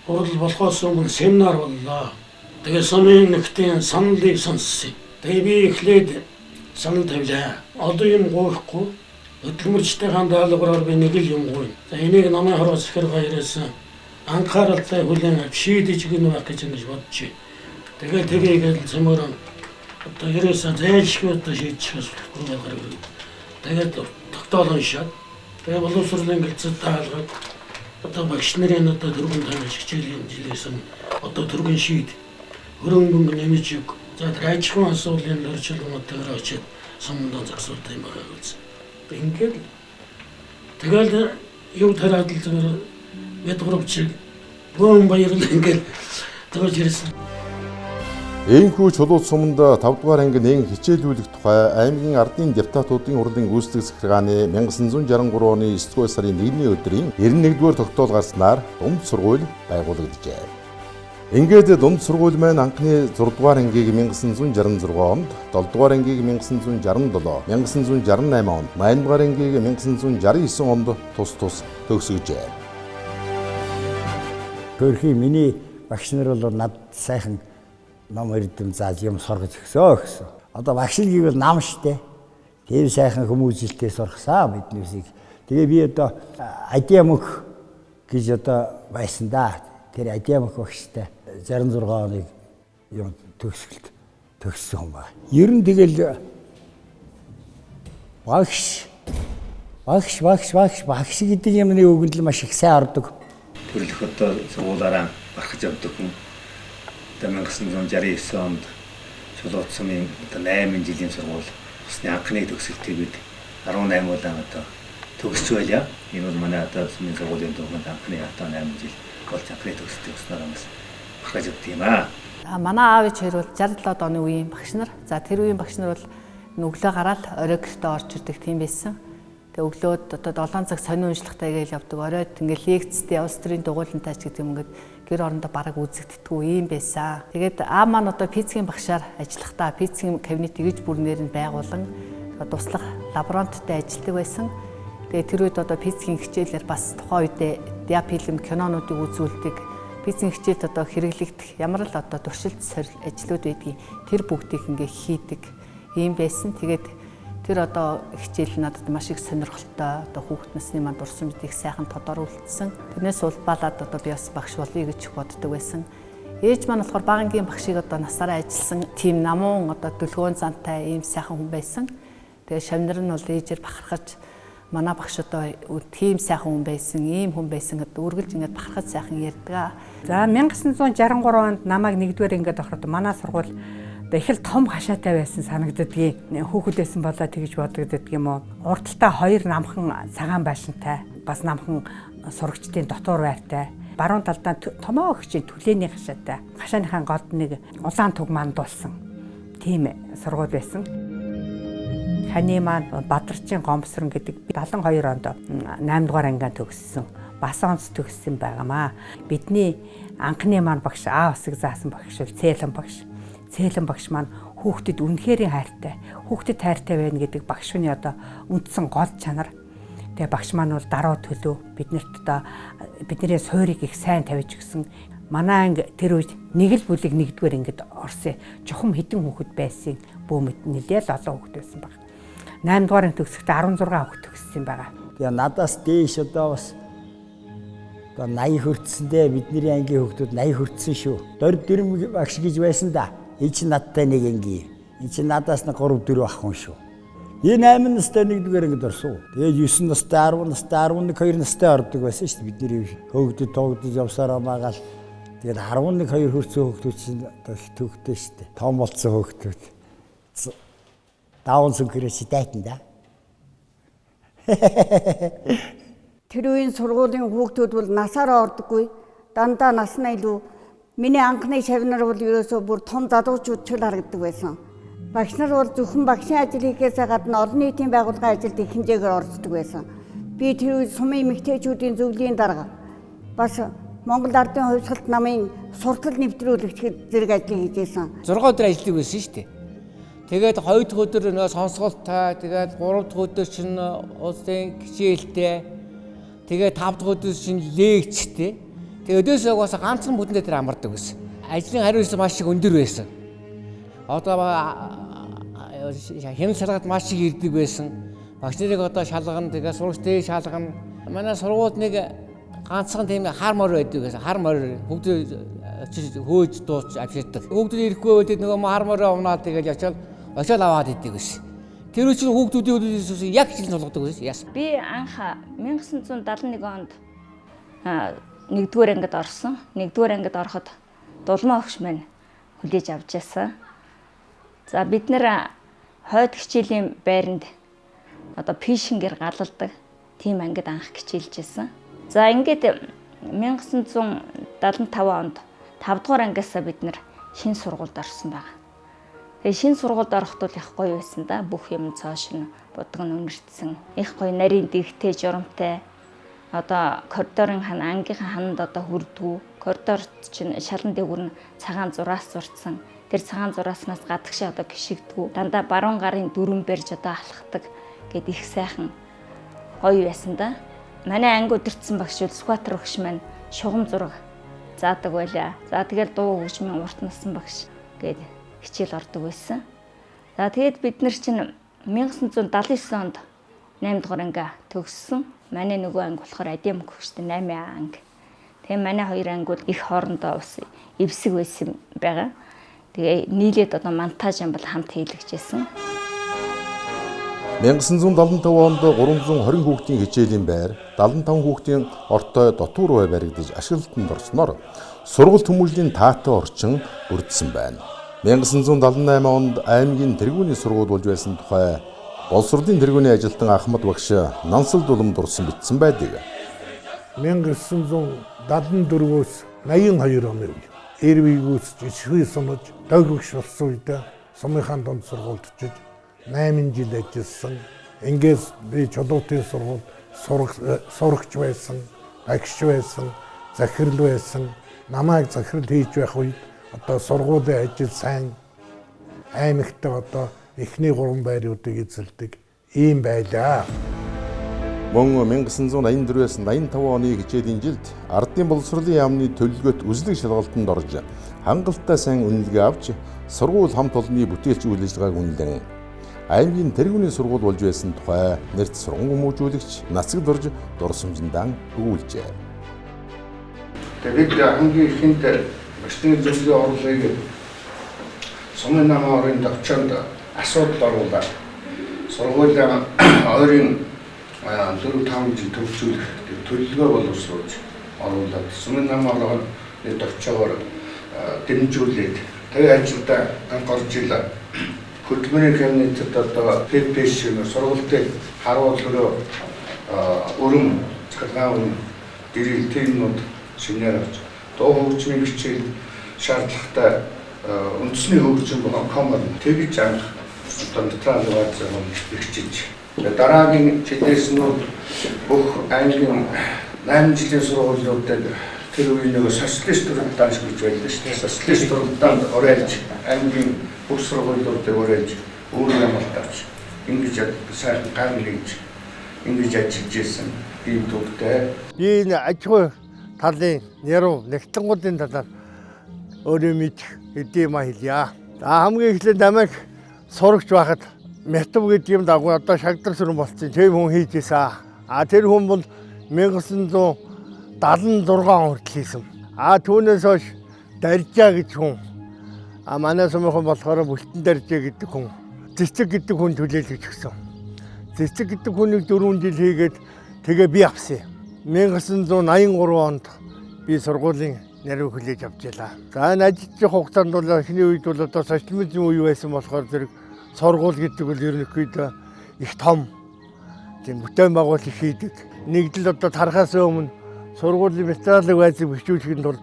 S3: хурал болохоос өмнө семинар боллоо. Тэгээ сумын нэгтийн саналыг сонссон. Тэгээ би эхлээд санал тавилаа. Одоо юм гоохгүй. Хөдөлмөрчдийн даалгавраар би нэг л юм гооё. За энийг намын хороос хэрэг яриасан. Анхааралтай хүлээн авч шийдэж гэнэ байх гэж бодчих. Тэгээ тэгээгээл цөмөр одоо ерөөсөө зайлшгүй одоо шийдчихээс болохгүй. Тэгээд тогтоол уншаад тэгээ боловсролын гэлцэд даалгаад одоо багш нарын одоо 4 тоног хичээлийн жилээс одоо төргийн шийд хөрөнгө нэмж өг. За тэр ажихуйн асуудлын орчуулгуудаар очиж сумдаа зогсуулдаг юм байгаа үз. Ингээд тэгэл юу тараад л зүгээр ядгуурч бөөн баярлал ингээд тэгж ирсэн.
S1: Энэхүү чулуу суманд 5 дугаар анги нэгэн хичээлүүлэх тухай аймгийн ардын депутатуудын хурлын гүйцэтгэх захиргааны 1963 оны 9 сарын 1-ний өдрийн 91-р тогтоол гарснаар дунд сургууль байгуулагджээ. Ингээд дунд сургууль маань анхны 6 дугаар ангийг 1966 онд, 7 дугаар ангийг 1967, 1968 онд, 8 дугаар ангийг 1969 онд тус төгсгөжээ.
S12: Төрхийн миний багш нар бол над сайхан ном эрдэм зааж юм сургаж өгсөө гэсэн. Одоо багш нар гэвэл нам штэ. Тэр сайхан хүмүүжлэлтэй сургасан биднээсийг. Тэгээ би одоо Адиамөх гэж одоо байсан да. Тэр Адиамөх багштай 66 оныг юм төгссөн юм байна. Ер нь тэгэл багш гэдэг юмны үгэнд л маш их сайн ордог.
S13: Төрөлх одоо сургуулаараа барахж явдаг хүн 1969 онд Чулуут сумын 8 жилийн сургууль усны анхны төгсөлтийг 18 улаан одоо төгсч байлаа. Энэ бол манай одоо сумын сургуулийн төгсөлт анхны одоо 8 жил болж анхны төгсөлтийг уснаас багаж өгд юм аа.
S14: Манай аав ээж хоёр бол 67 оны үеийн багш нар. За тэр үеийн багш нар бол өглөө гараад орой гэртээ орж ирдэг тийм байсан. Тэгээ өглөөд одоо 7 цаг сонин уншлагатай гээл явдаг. Оройд ингээл лекцтэй улс төрийн дугуйлантай ч гэдэг юм ингээд гэр орондоо бараг үзэгддэггүй юм байсан. Тэгээд аа маань одоо физикийн багшаар ажиллахдаа физикийн кабинет гэж бүрнээр нь байгуулан туслах лаборанттай ажилладаг байсан. Тэгээд тэр үед одоо физикийн хичээлээр бас тухайн үедээ диафильм кинонуудыг үзүүлдэг. Физикийн хичээлд одоо хэрэглэгдэх ямар л одоо туршилт ажлууд байдгийг тэр бүгдийг ингээ хийдэг юм байсан. Тэгээд тэр одоо хичээл надад маш их сонирхолтой одоо хүүхэд насны манд дурсан мэдих сайхан тодор үлдсэн. Тэрнээс улбалаад одоо би бас багш болъё гэж боддог байсан. Ээж маань болохоор багангийн багшийг одоо насаараа ажилласан тийм намуун одоо дөлгөөн зантай ийм сайхан хүн байсан. Тэгээ шавнар нь бол ээжээр бахархаж манай багш одоо тийм сайхан хүн байсан, ийм хүн байсан гэдэг үргэлж ингээд бахархаж сайхан ярьдаг.
S15: За 1963 онд намайг 1-р ингээд ороход манай сургууль их л том хашаатай байсан санагддгийг хүүхдээсэн болоо тэгж бодогддаг юм уу. Урдталтаа 2 намхан цагаан байшинтай, бас намхан сурагчдын дотор байртай, баруун талдаа томоо өгчийн түлээний хашаатай. Хашааныхаа голд нэг улаан туг мандуулсан. Тийм сургууль байсан. Ханы маань Бадарчин Гомсрон гэдэг 72 онд 8 дугаар ангиа төгссөн. Бас онц төгссөн байгаамаа. Бидний анхны маань багш аав усыг заасан багш бол Цээлэн багш. Цээлэн багш маань хүүхдэд үнэхээр хайртай. Хүүхдэд хайртай байна гэдэг багш хүний одоо үндсэн гол чанар. Тэгээ багш маань бол даруй төлөв биднэрт одоо бидний суурийг их сайн тавьж өгсөн. Манай анги тэр үед нэг л бүлэг 1-р ангид орсон. Чухам хэдэн хүүхэд байсан. Бөөмөд нэлээл олон хүүхэд байсан баг. 8 дугаар төгсөхдөө 16 хүүхэд төгссөн байгаа.
S12: Тэгээ надаас дээш одоо бас 80 хүртсэндээ бидний ангийн хүүхдүүд 80 хүртсэн шүү. Дөрм багш гэж байсан да. Энэ чи надтай нэг анги. Энэ чи надаас нэг 3-4 ах хүн шүү. Энэ 8 настай 1-р ангид орсон. Тэгээд 9 настай, 10 настай, 11, 2 настай ордог байсан шүү дээ. Бидний хөөгдөд тоогдож явсараа магаал. Тэгээд 11, 2 хүрсэн хүүхдүүд чинь одоо их төгтөө шүү дээ. Том болсон хүүхдүүд. Даун сүнхрээс дайтан да.
S16: Тэр үеийн сургуулийн хүүхдүүд бол насаараа ордоггүй. Дандаа наснаа илүү. Миний анхны шавнар бол ерөөсөө бүр том залуучууд ч харагддаг байсан. Багш нар бол зөвхөн багшийн ажил хийхээс гадна олон нийтийн байгууллагын ажилд их хэмжээгээр оролцдог байсан. Би тэр үед сумын эмэгтэйчүүдийн зөвлөлийн дарга бас Монгол Ардын хувьсгалт намын суртал нэвтрүүлэгч зэрэг ажил хийж байсан.
S17: 6 өдөр ажилладаг байсан шүү дээ. Тэгээд 2 дахь өдөр нөө сонсголттой, тэгээд 3 дахь өдөр чинь улсын хичээлтэй, тэгээд 5 дахь өдөр чинь лекцтэй. Тэгээд өдөөс угаасаа ганцхан бүтэндээ тэр амардаг байсан. Ажлын хариуцлага маш их өндөр байсан. Одоо хянал шалгалт маш их ирдэг байсан. Багш нарыг одоо шалгана, тэгээд сурагчдыг шалгана. Манай сургууль нэг ганцхан тийм хар мор байдаг гэсэн. Хар мор хүүхдүүд хөөж дууч авчирдаг. Хүүхдүүд ирэхгүй үед нөгөө хар мороо унаад тэгээд очиод аваад идэг гэсэн. Тэр үчир хүүхдүүдийн яг жил тулгадаг байсан. Яасан.
S18: Би анх 1971 онд 1-р ангид орсон. 1-р ангид ороход дулмаа өгч маань хүлээж авч яасан. За бид нэр хойд хичээлийн байранд одоо пишингээр галалдаг тийм ангид анх хичээлжсэн. За ингээд 1975 онд 5 дугаар ангиасаа бид нэр шинэ сургуульд орсон байгаа. Тэгээ шинэ сургуульд орохдоо их гоё байсан да. Бүх юм цоошин будган үнэртсэн. Их гоё нарийн дэгтэй журамтай. Одоо коридорын ангийнхаа хананд одоо хүрдгүү. Коридорт чинь шалан дээгүүр нь цагаан зураас зурцсан. Тэр цагаан зурааснаас гадагшаа одоо гიშигдгүү. Дандаа баруун гарын дүрэн барьж одоо алхахдаг гэд их сайхан гоё байсан да. Манай анги өдөртсөн багш Сүхбаатар багш маань шугам зураг заадаг байлаа. За тэгэл дуу хөгжмийн урт нассан багш гэд хичээл ордог байсан. За тэгээд бид нар чинь 1979 онд 8 дугаар анги төгссөн. Манай нөгөө анги болохоор Адим хөгжтэй 8 анги. Тэгээ манай хоёр анги бол их хоорондоо ус эвсэг байсан байгаа. Тэгээ нийлээд одоо монтаж амбал хамт хийлгэжсэн.
S1: 1975 онд 320 хүүхдийн хичээлийн байр 75 хүүхдийн ортой дотуур бай баригдаж ашиглалтанд орсноор сургууль хүмүүжлийн таатай орчин бүрдсэн байна. 1978 онд аймгийн тэргүүний сургууль болж байсан тухай боловсролын тэргүүний ажилтан Ахмад багш Нансал дулам дурсан бичсэн байдаг.
S5: 1974-өөс 82 оны үе Эрвигүүс ишгүй сумж дагвч болсон үед сумынхаа дунд сургуульд очиж 8 жил ажилласан. Ингээс би чулуутын сургууль сурагч байсан, агш байсан, захирал байсан. Намайг захирал хийж байх үед одоо сургуулийн ажил сайн аймагт одоо эхний 3 байруудыг эзэлдэг ийм байлаа.
S1: Мөн 1984-ээс 85 оны хичээлийн жилд ардын боловсролын яамны төлөвлөгөөт үзлэг шалгалтанд орж хангалттай сайн үнэлгээ авч сургууль хамт олонний бүтээлч үйл ажиллагааг үнэлэн аймгийн тэргүүний сургууль болж байсан тухай нэрт сургууль хүмүүжүүлэгч Нацаг Дорж дурсамжиндан өгүүлжээ.
S5: Тэгээд хамгийн ихэнд багшны зөвлөлийн орлогыг сумын намын төвчөнд асуудал оруулаад сургуулийн ойрын 4-5 жил төвчүүлэх төлөвлөгөө боловсруулж оруулаад сумын намын төвчөөр дэмжүүлээд тэгээ ажилдаа анхаарч илаа. Хөтөлбөрийн кабинетд одоо ППШ сургуультай харуулгын өрөм захиргаан дэрэл тэмнүүд шинээр авч дуу хөгжмийн хичээл шаардлагатай үндэсний хөгжим болон коммон тэгж анх одоо металлизацийн хичээж дараагийн жилээс нь бүх аймгийн 8 жилийн сургуулиудад тэр үеийн нэг социалист төрөлтөнд гэж байлаа шүү дээ. Социалист төрөлтөнд оролж аймгийн бүх сургуулиудад оролж өөрөө амлалт авч ингэж сайхан гар нэгж ингэж ажиллаж ирсэн ийм төвтэй.
S19: Би энэ аж ахуй талын нэрв нэгтлэнгуудын талаар өөрөө мэдэх хэдийм хэлье. За хамгийн эхлээд намайг сурагч байхад метав гэдэг юм дагуу одоо шагдар сүрэн болцсон тийм хүн хийж ийсэн. Тэр хүн бол 1976 он хүртэл хийсэн. Түүнээс хойш Даржаа гэж хүн. Манай сумынхан болохоор Бүлтэн Даржаа гэдэг хүн. Цэцэг гэдэг хүн төлөөлөж өгсөн. Цэцэг гэдэг хүнийг 4 жил хийгээд тэгээ би авсан. 1983 онд би сургуулийн нэрвэ хүлээж авч ялаа. За энэ ажиллаж хугацаанд бол эхний үед бол одоо социализмын үе байсан болохоор зэрэг сургууль гэдэг бол ерөнхийдөө их том тийм бүтээн байгуулалт хийдэг. Нэгдэл одоо тарахаас өмнө сургуулийн материалын байдлыг бичүүлэхэд тулд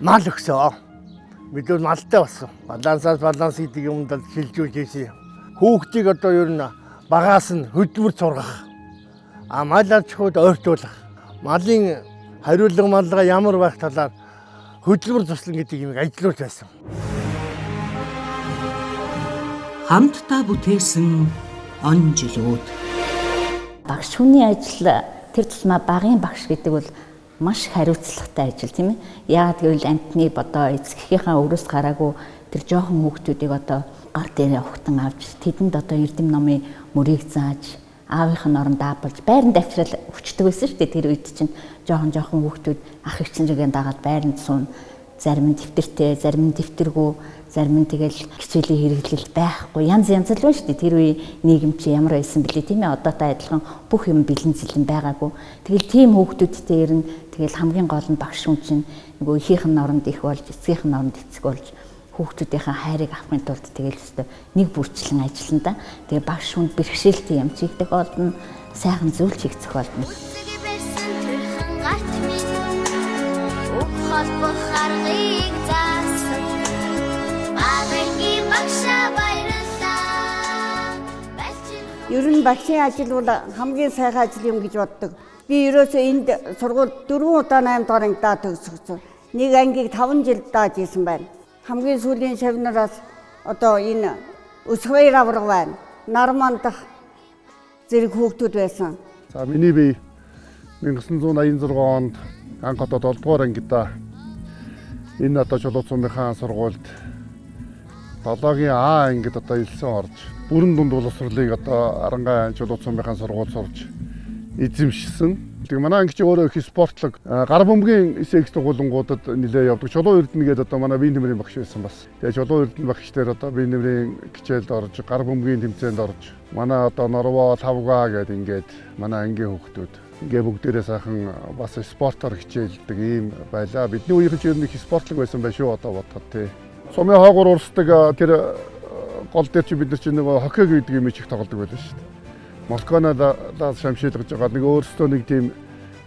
S19: мал өгсөн. Бид бол малтай болсон. Баланс гэдэг юмд шилжүүлж ийсэн. Хүүхдийг одоо ер нь багаас нь хөдөлмөр сургах. Мал аж ахуйд ойртуулах. Малын хариулга маллага ямар байх талаар хөдөлмөр туслан гэдэг юмыг ажиллуулж байсан.
S2: Хамтдаа бүтээсэн он жилүүд.
S20: Багш хүний ажил тэр тусмаа багийн багш гэдэг бол маш хариуцлагатай ажил тийм ээ. Яагаад гэвэл амтны бодоо эцгийнхээ өрөөс гараагүй тэр жоохон хүүхдүүдийг одоо гар дээр явахтан авч тэдэнд одоо эрдэм номын мөрийг зааж аавынх нь оронд даабалж байранд авчрал өчтдөг байсан шүү дээ. Тэр үед чинь жоохон хүүхдүүд ах эгчнэрийн дагаад байранд суун зарим нь дэвтэртэй, зарим нь дэвтэргүй. зарим нь тэгэл хичээлийн хэрэглэл байхгүй. Янз л байна шүү дээ. Тэр үе нийгэм чи ямар байсан бэлээ тийм ээ. Одоотой адилхан бүх юм бэлэн зэлэн байгаагүй. Тэгэл тийм хүүхдүүдтэй ирнэ. Тэгэл хамгийн гол нь багш хүн чинь нөгөө ихийнх нь оронд их болж, эцгийнх нь оронд эцэг болж хүүхдүүдийн хайрыг авахын тулд тэгэл өстө нэг бүрчлэн ажиллана да. Тэгээ багш хүнд бэрхшээлтэй юм чигдэг болно. Сайхан зүйл чигцэх болно.
S16: Ер нь багшийн ажил бол хамгийн сайхан ажил юм гэж боддог. Би ерөөсөө энд сургууль 4 удаа 8 дахь ангидаа төгссөн. Нэг ангийг 5 жил дааж исэн байна. Хамгийн сүүлийн шавнараас одоо энэ Өсгөр авраг байна. Нарман дахь зэрэг хүүхдүүд байсан.
S21: За миний бие 1986 онд анх одоо 7 дугаар ангидаа энэ одоо Чулуу цумынхаа сургуульд 7-гийн А ангид одоо илсэн орж бүрэн дунд боловсролыг одоо Арангаа Чулуу цумынхаа сургууль сурж эзэмшсэн. Тэгээ манай анги чи өөрөө их спортлог гар бөмбөгийн эсэг сургуулингуудад нэлээ явдаг. Чулуу Эрдэнэ гээд одоо манай биеийн тэмрийн багш байсан бас. Тэгээ Чулуу Эрдэнэ багш дээр одоо биеийн тэмрийн хичээлд орж, гар бөмбөгийн тэмцээнд орж, манай одоо Норвоо, Лавга гээд ингээд манай ангийн хүүхдүүд ингээ бүгдээрээ сайхан бас спортоор хичээлдэг ийм байлаа. Бидний үеийн ч ер нь их спортлог байсан байх шүү одоо бодоход тий. Сумын хаагуур урсдаг тэр гол дээр чи бид нар чинь нөгөө хоккей гэдэг юм их тоглодог байлаа шүү дээ. Москонадаас шамшилгаж байгаа нэг өөрсдөө нэг тийм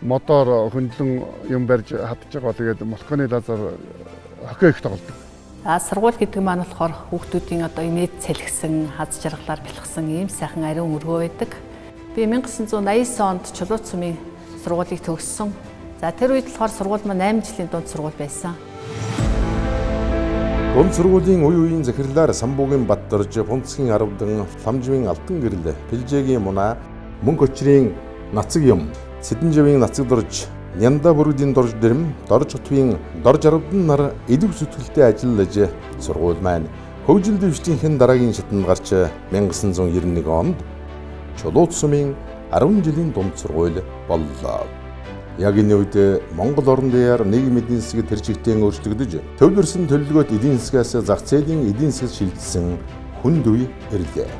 S21: мотор хөндлөн юм барьж хадж байгаа. Тэгээд Москоны лазар хоккей их тоглодог.
S14: Сургууль гэдэг маань болохоор хүүхдүүдийн одоо инээд цэлгсэн, хаз жаргалаар бэлгсэн ийм сайхан ариун өргөө байдаг. Би 1989 онд Чулуу цумын сургуулийг төгссөн. За тэр үед болохоор сургууль маань 8 жилийн дунд сургууль байсан.
S1: Дунд сургуулийн үе үеийн захирлаар Самбуугийн Баттарж, Пунцгийн Аравдан, Ламживын Алтан гэрэл, Пилжээгийн Мунаа, Мөнх очрын Нацаг юм, Сэдэнжавийн Нацаг дорж, Нянда бүргэдийн дорж дэрэм, Дорж хотвын Дорж Аравдан нар эдв зүтгэлтэй ажиллаж сургууль маань хөгжил дэвшлийнхэн дараагийн шатанд гарч 1991 онд Чулуу цумын 10 жилийн дунд сургууль боллоо. Яг энэ үед Монгол орон даяар нийгмийн эдийн засаг тэр чигтээ өөрчлөгдөж, төвлөрсөн төлөвлөгөөт эдийн засгаас зах зээлийн эдийн засгад шилжсэн хүнд үе ирлээ.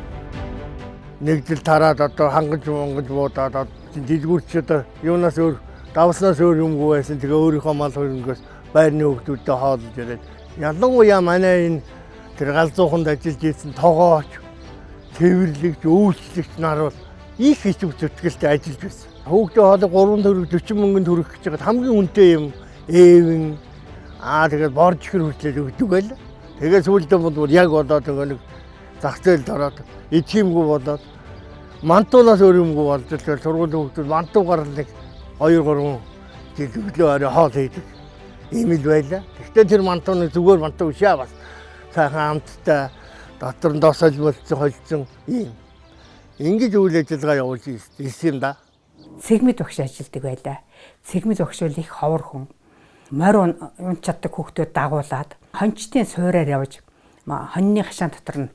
S19: Нэг жил тараад одоо хангаж буудаад дэлгүүрч одоо юунаас өөр давснаас өөр юмгүй байсан. Тэгээ өөрийнхөө мал хөрөнгөөс байрны хүүхдүүдтэй хоолж ирээд ялангуяа манай энэ тэр галзууханд ажиллаж ирсэн тогооч, цэвэрлэгч, үйлчлэгч нар бол их хэцүү зүтгэлтэй ажиллаж байсан. Хүүхдээ хоолыг 3 төгрөг 40 мөнгөнд хүргэх гэж байгаад хамгийн үнэтэй юм эвэн тэгээд борж хэр хүртэл өгдөг байлаа. Тэгээд сүүлдээ бол яг одоо тэгээ нэг зах зээлд ороод эцгиймгүй болоод мантуунаас өөр юмгүй болж тэгээд сургуулийн хүүхдүүд мантуугаар нэг 2-3 жил өглөө орой хоол хийдэг. Ийм л байлаа. Гэхдээ тэр мантууныг зүгээр мантуу шаа бас сайхан амттай дотор нь досолж болцсон холцсон ийм. Ингэж үйл ажиллагаа явуулж ирсэн юм да.
S15: Цэгмэд багш ажилладаг байлаа. Цэгмэд багш бол их ховор хүн. Морь унч чаддаг хүүхдүүд дагуулад хончтын суураар явж хоньны хашаан дотор нь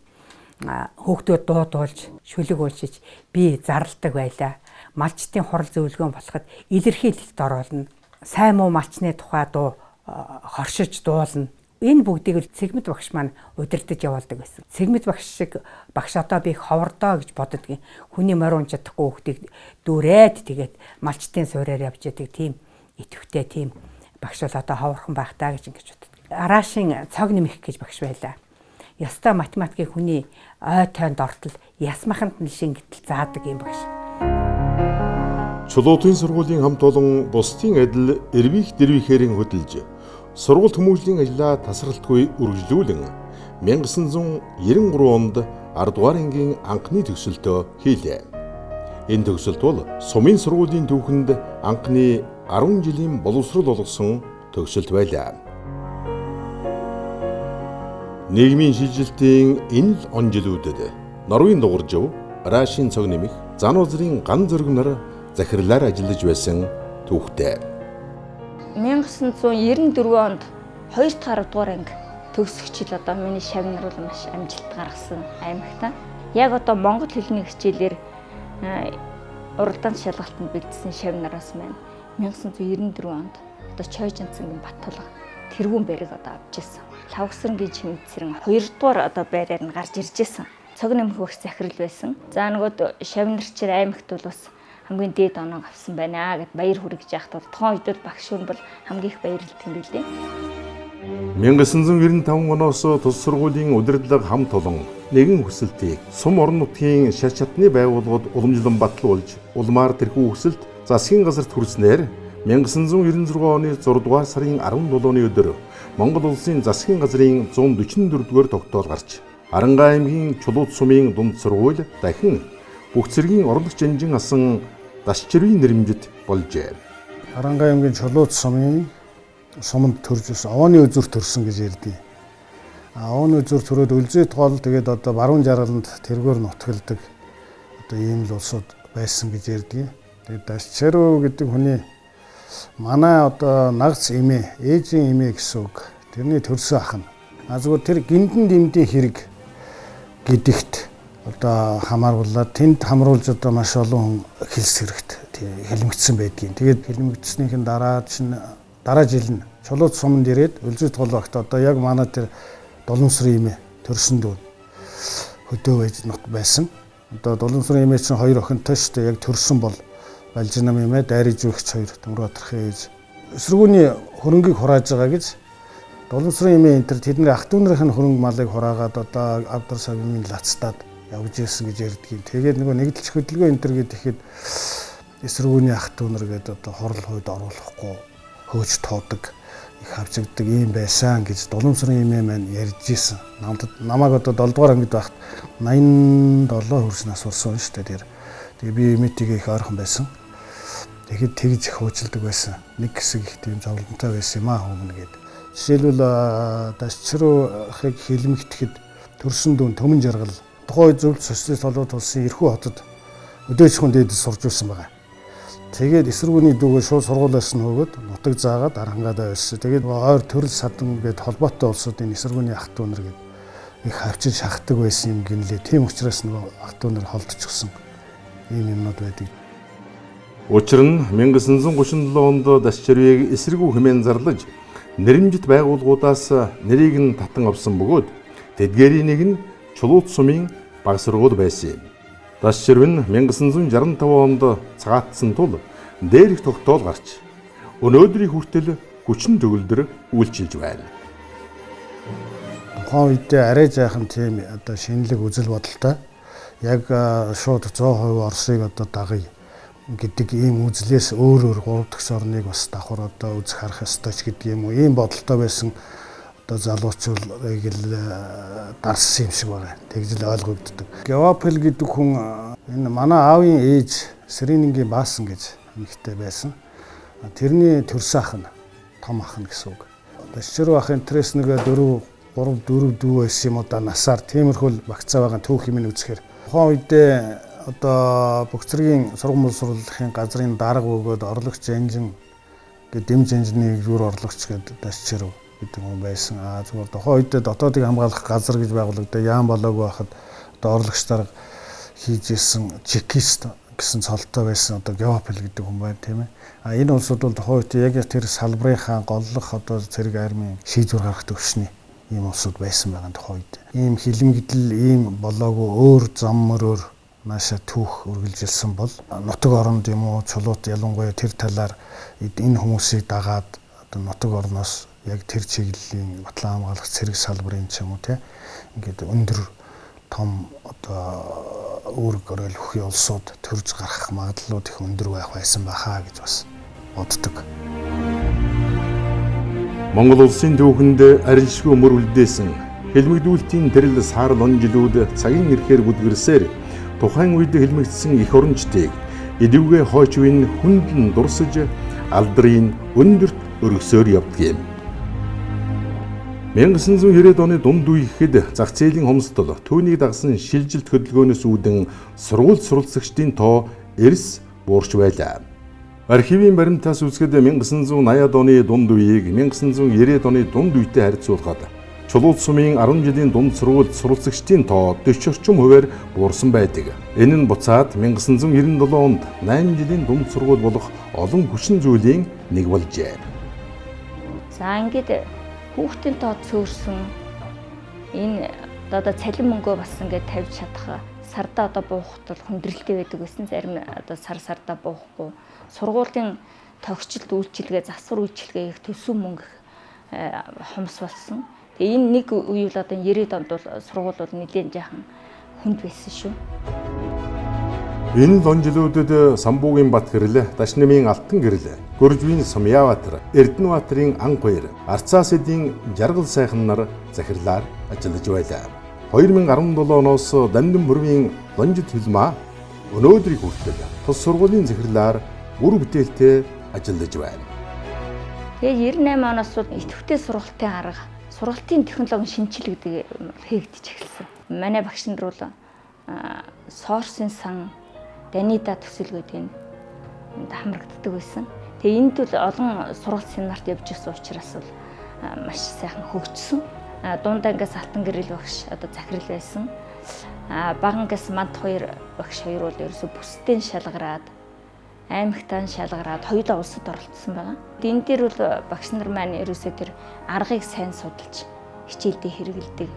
S15: хүүхдүүд дуудуулж, шүлэг уулжиж би зарладаг байлаа. Малчтын хурал зөвлөгөөн болоход илэрхийлэлд оруулна. Сайн муу малчны тухай дуу хоршиж дуулна. Энэ бүгдийг л цэгмэд багш маань удирдах явуулдаг байсан. Цэгмэд багш шиг багш одоо би ховордоо гэж боддгийн. Хүний морь унч чадахгүй хүүхдийг дүүрээд тэгээд малчтын суураар явж яадаг тийм идэвхтэй тийм багш бол одоо ховорхон байх таа гэж ингэж боддог. Араашийн цог нэмэх гэж багш байлаа. Ястаа математикийг хүний ой тойнд ортол ясмаханд нь шингэтэл заадаг юм багш.
S1: Чулуутын сургуулийн хамт олон бусдын адил эрвих дэрвихээрэн хөдөлж сургууль хүмүүжлийн ажлаа тасралтгүй үргэлжлүүлэн 1993 онд 10 дугаар ангийн анхны төгсөлтөө хийлээ. Энэ төгсөлт бол сумын сургуулийн түүхэнд анхны 10 жилийн боловсрол болгосон төгсөлт байлаа. Нийгмийн шилжилтийн энэ л он жилүүдэд Норвегийн дугуйжив, Рашийн цог нэмэх, Зануузрын ган зөрөг нар захирлаар ажиллаж байсан түүхтэй.
S18: 1994 онд 2 дахь 10 дугаар анги төгсөх жил одоо миний шавнар бол маш амжилт гаргасан аймагтаа. Яг одоо монгол хэлний хичээлээр уралдаан шалгалтанд бэлдсэн шавнараас маань 1994 онд одоо Чойжин цэнгийн Баттулга тэргүүн байрыг одоо авч ирсэн. Лавгсран гэж хэмжсэрэн 2 дугаар одоо байраар нь гарч ирж байсан. Цог нэмэх их захирал байсан. За нөгөө шавнарчир аймагт бол бас хамгийн дээд оноог авсан байна гэд баяр хүргэж яхад бол тухайн үед бол багш хүн бол хамгийн их баярлалт юм билээ.
S1: 1995 оноос тус сургуулийн удирдлага хамт олон нэгэн хүсэлтийг сум орон нутгийн шат шатны байгууллагууд уламжлан батлуулж улмаар тэрхүү хүсэлт засгийн газарт хүрснээр 1996 оны 6 дугаар сарын 17-ны өдөр Монгол улсын засгийн газрын 144-р тогтоол гарч Аранга аймгийн Чулууд сумын дунд сургууль дахин бүх цэргийн орлогч жанжин асан Дашчирвийн нэрмжит болжээ.
S7: Аранга аймгийн Чулууд сумын суманд төрж овооны үзүр төрсөн гэж ярьдیں۔ Овооны үзүр төрөөд Үлзийт гол тэгээд одоо баруун жаргаланд тэргээр нутгалдаг одоо ийм л улсууд байсан гэж ярьдیں۔ Тэгээд Дашчирв гэдэг хүний манай одоо нагц эмээ, ээжийн эмээ гэсэн үг. Тэрний төрсөн ах нь. Зүгээр тэр гинтэн дэмдийн хэрэг гэдэгт одоо хамааруулаад тэнд хамруулж одоо маш олон хэлс хэрэгт хэлмэгдсэн байдгийн. Тэгээд хэлмэгдснийхэн дараа жил нь Чулууд суманд ирээд Үлзийт гол багт одоо яг манай тэр Доломсрын эмээ төрсөн дүү хөдөө байсан. Одоо Доломсрын эмээ чинь 2 охинтой шүү дээ. Яг төрсөн бол Балжинам эмээ дайрж өгч 2 Төмөр Батрахын ээж. Эсвэргүүний хөрөнгийг хурааж байгаа гэж Доломсрын эмээ энэ тэдний ах дүүнэрийн хөрөнгө малыг хураагаад одоо Авдар Савимын лацтаад явж ирсэн гэж ярьдгийг. Тэгээд нөгөө нэгдэлч хөдөлгөөн энэ төр гэхэд эсвэргүүний ах дүүнэр гэдэг одоо хорл хойд оруулахгүй хөөж тоодог их хавчигддаг юм байсан гэж Доломсрын эмээ маань ярьж исэн. Намайг одоо 7 дугаар ангид байхад 87 хүрснээс сурсан шүү дээ. Тэгээ би эмээтэйгээ их ойрхон байсан. Тэгэхэд тэгж их хөөжилдөг байсан. Нэг хэсэг их тийм зовлонтой байсан юм аа хүмүүн гээд. Жишээлбэл Дашчирвыг хэлмэгдэхэд төрсөн дүүн Төмөн жаргал тухайн үед зөвлөлт социалист холбоот улсын эрхүү хотод өдөөжхөн дээд сурж байсан байгаа. Тэгээд эсвэргүүний дүүгээ шууд сургуулиас нь хөөгд нутаг заагаад Арангаад байсан. Тэгээд ойр төрөл садан гээд холбоотой улсуудын эсвэргүүний ах дүүнэр гээд их хавчиж шахдаг байсан юм гинлээ. Тийм учраас нөгөө ах дүүнэр холдчихсон ийм юмнууд байдаг.
S1: Учир нь 1937 онд Дашчирвыг эсэргүү хэмээн зарлаж нэрмжит байгууллагуудаас нэрийг нь татан авсан бөгөөд тэдгээрийн нэг нь Чулууд сумын баг сургууль байсан юм. Дашчирв нь 1965 онд цагаатсан тул дээрх тогтоол гарч өнөөдрийн хүртэл хүчин төгөлдөр үйлчилж байна.
S7: Тухайн үедээ арай жаахан тийм одоо шинэлэг үзэл бодолтой яг шууд 100% Оросыг одоо дагая гэдэг ийм үзлээс өөр 3 дахь орныг бас давхар одоо үзэх харах ёстой ч гэдэг юм уу ийм бодолтой байсан одоо залуучуудыг л дарсан юм шиг байна. Тэгж л ойлгогддог. Геопел гэдэг хүн энэ манай аавын ээж Сэринингийн Баасан гэж нэгтэй байсан. Тэрний төрсөн ах нь том ах нь гэсэн үг. Дашчирв ах интерес нэг 3 дүү байсан юм уу да насаар тиймэрхүү багцаа байгаа түүх юм үзэхээр тухайн үедээ одоо бүх цэргийн сургууль боловсруулалтын газрын дарга өгөөд орлогч жанжин гэдэг дэм жанжины юур орлогч гэдэг Дашчирв гэдэг хүн байсан. Зүгээр тухайн үедээ дотоодыг хамгаалах газар гэж байгуулагдаа яам болоогүй байхад одоо орлогч дарга хийж исэн чекист гэсэн цолтой байсан одоо Геопел гэдэг хүн байна тийм ээ. Энэ улсууд бол тухайн үед яг тэр салбарынхаа голлох одоо цэрэг армийн шийдвэр гаргах төвшний ийм улсууд байсан байгаа тухайн үед. Ийм хилэмгдэл ийм болоогүй өөр зам мөрөөр нааша түүх үргэлжилсэн бол нутаг оронд юм уу Чулууд ялангуяа тэр талаар энэ хүмүүсийг дагаад одоо нутаг орноос яг тэр чиглэлийн батлан хамгаалах цэрэг салбарын ч юм уу те ингээд өндөр том одоо үүрэг өрөөлөх улсууд төрж гарах магадлалууд их өндөр байх байсан байхаа гэж бас боддог.
S1: Монгол улсын түүхэнд арилжгүй мөр үлдээсэн хэлмэгдүүлэлтийн тэрл саарл он жилүүд цагийн эрхээр бүдгэрсээр тухайн үед хэлмэгдсэн их орончдыг идэвхтэй хойчвын хүндэн дурсаж алдрын өндөрт өргөсөөр явдаг юм. 1990-ад оны дунд үе гэхэд зах зээлийн хомсдол түүнийг дагсан шилжилт хөдөлгөөнөөс үүдэн сургууль суралцагчдын тоо эрс буурч байлаа. Архивын баримтаас үзэхэд 1980-ад оны дунд үеийг 1990-ад оны дунд үетэй харьцуулахад Чулууд сумын 10 жилийн дунд сургуульд суралцагчдын тоо 40 орчим хувиар буурсан байдаг. Энэ нь буцаад 1997 онд 8 жилийн дунд сургууль болох олон хүчин зүйлийн нэг болжээ.
S18: За ингээд хүүхдийн тоо цөөрсөн энэ одоо цалин мөнгөө бас ингээд тавьж чадах сарда одоо буухт бол хүндрэлтэй байдаг байсан. Зарим одоо сарда буухгүй сургуулийн тогтчлт үйлчилгээ, засвар үйлчилгээ их төсөв мөнгө хомс болсон. Тэгээ энэ нэг үе бол одоо 90-ад онд бол сургууль бол нэлээд жаахан хүнд байсан шүү.
S1: Энэ лон жилүүдэд Самбуугийн Бат гэрэл, Дашнамын Алтан гэрэл, Гөржвийн Сумьяаватар, Эрдэнэбаатарын Анх баяр, Арцаас эдийн Жаргал сайхан нар захирлаар ажиллаж байлаа. 2017 оноос Дандан бүрийн Лонжид Хилма өнөөдрийг хүртэл тус сургуулийн захирлаар үр бүтээлтэй ажиллаж байна.
S18: Тэгээ 98 оноос идэвхтэй сургалтын арга, сургалтын технологийн шинжил гэдэг хийгдэж эхэлсэн. Манай багш нар бол Сорсын сан, Данида төсөл гэдэг нь хамрагддаг байсан. Тэгээ энд бол олон сургалт семинарт явж ирсэн учраас бол маш сайхан хөгжсөн. Дундангаас Алтан гэрэл багш одоо захирал байсан. Багангаас Мант хоёр багш хоёр бол ерөөсө бүсдэн шалгараад, аймагтаа шалгараад хоёулаа улсад оролцсон байгаа. Энэ дээр бол багш нар маань ерөөсө тэр аргыг сайн судалж хичээлдээ хэрэгэлдэг.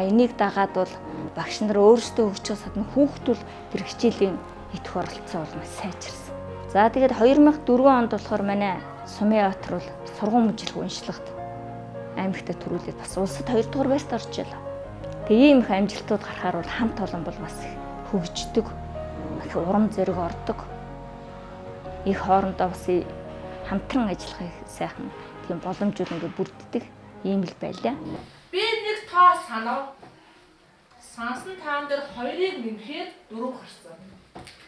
S18: Энийг дагаад бол багш нар өөрсдөө өгчөөс гадна хүүхдүүл тэр хичээлийн идэх оролцоо бол маш сайжирсан. За тэгээд 2004 онд болохоор манай Сумьяаватар бол сургууль мужлог уншлагт аймагтаа төрүүлээд бас улсад 2 дугаар байрт орж илаа. Тэгээ ийм их амжилтууд гарахаар бол хамт олон бол бас хөгждөг, их урам зориг ордог. Их хоорондоо бас хамтран ажиллахыг сайхан тийм боломжууд ингээд бүрддэг ийм л байлаа.
S4: Би нэг тоо санав. Сансан таан дээр 2-ыг нэмэхэд 4 гарсан.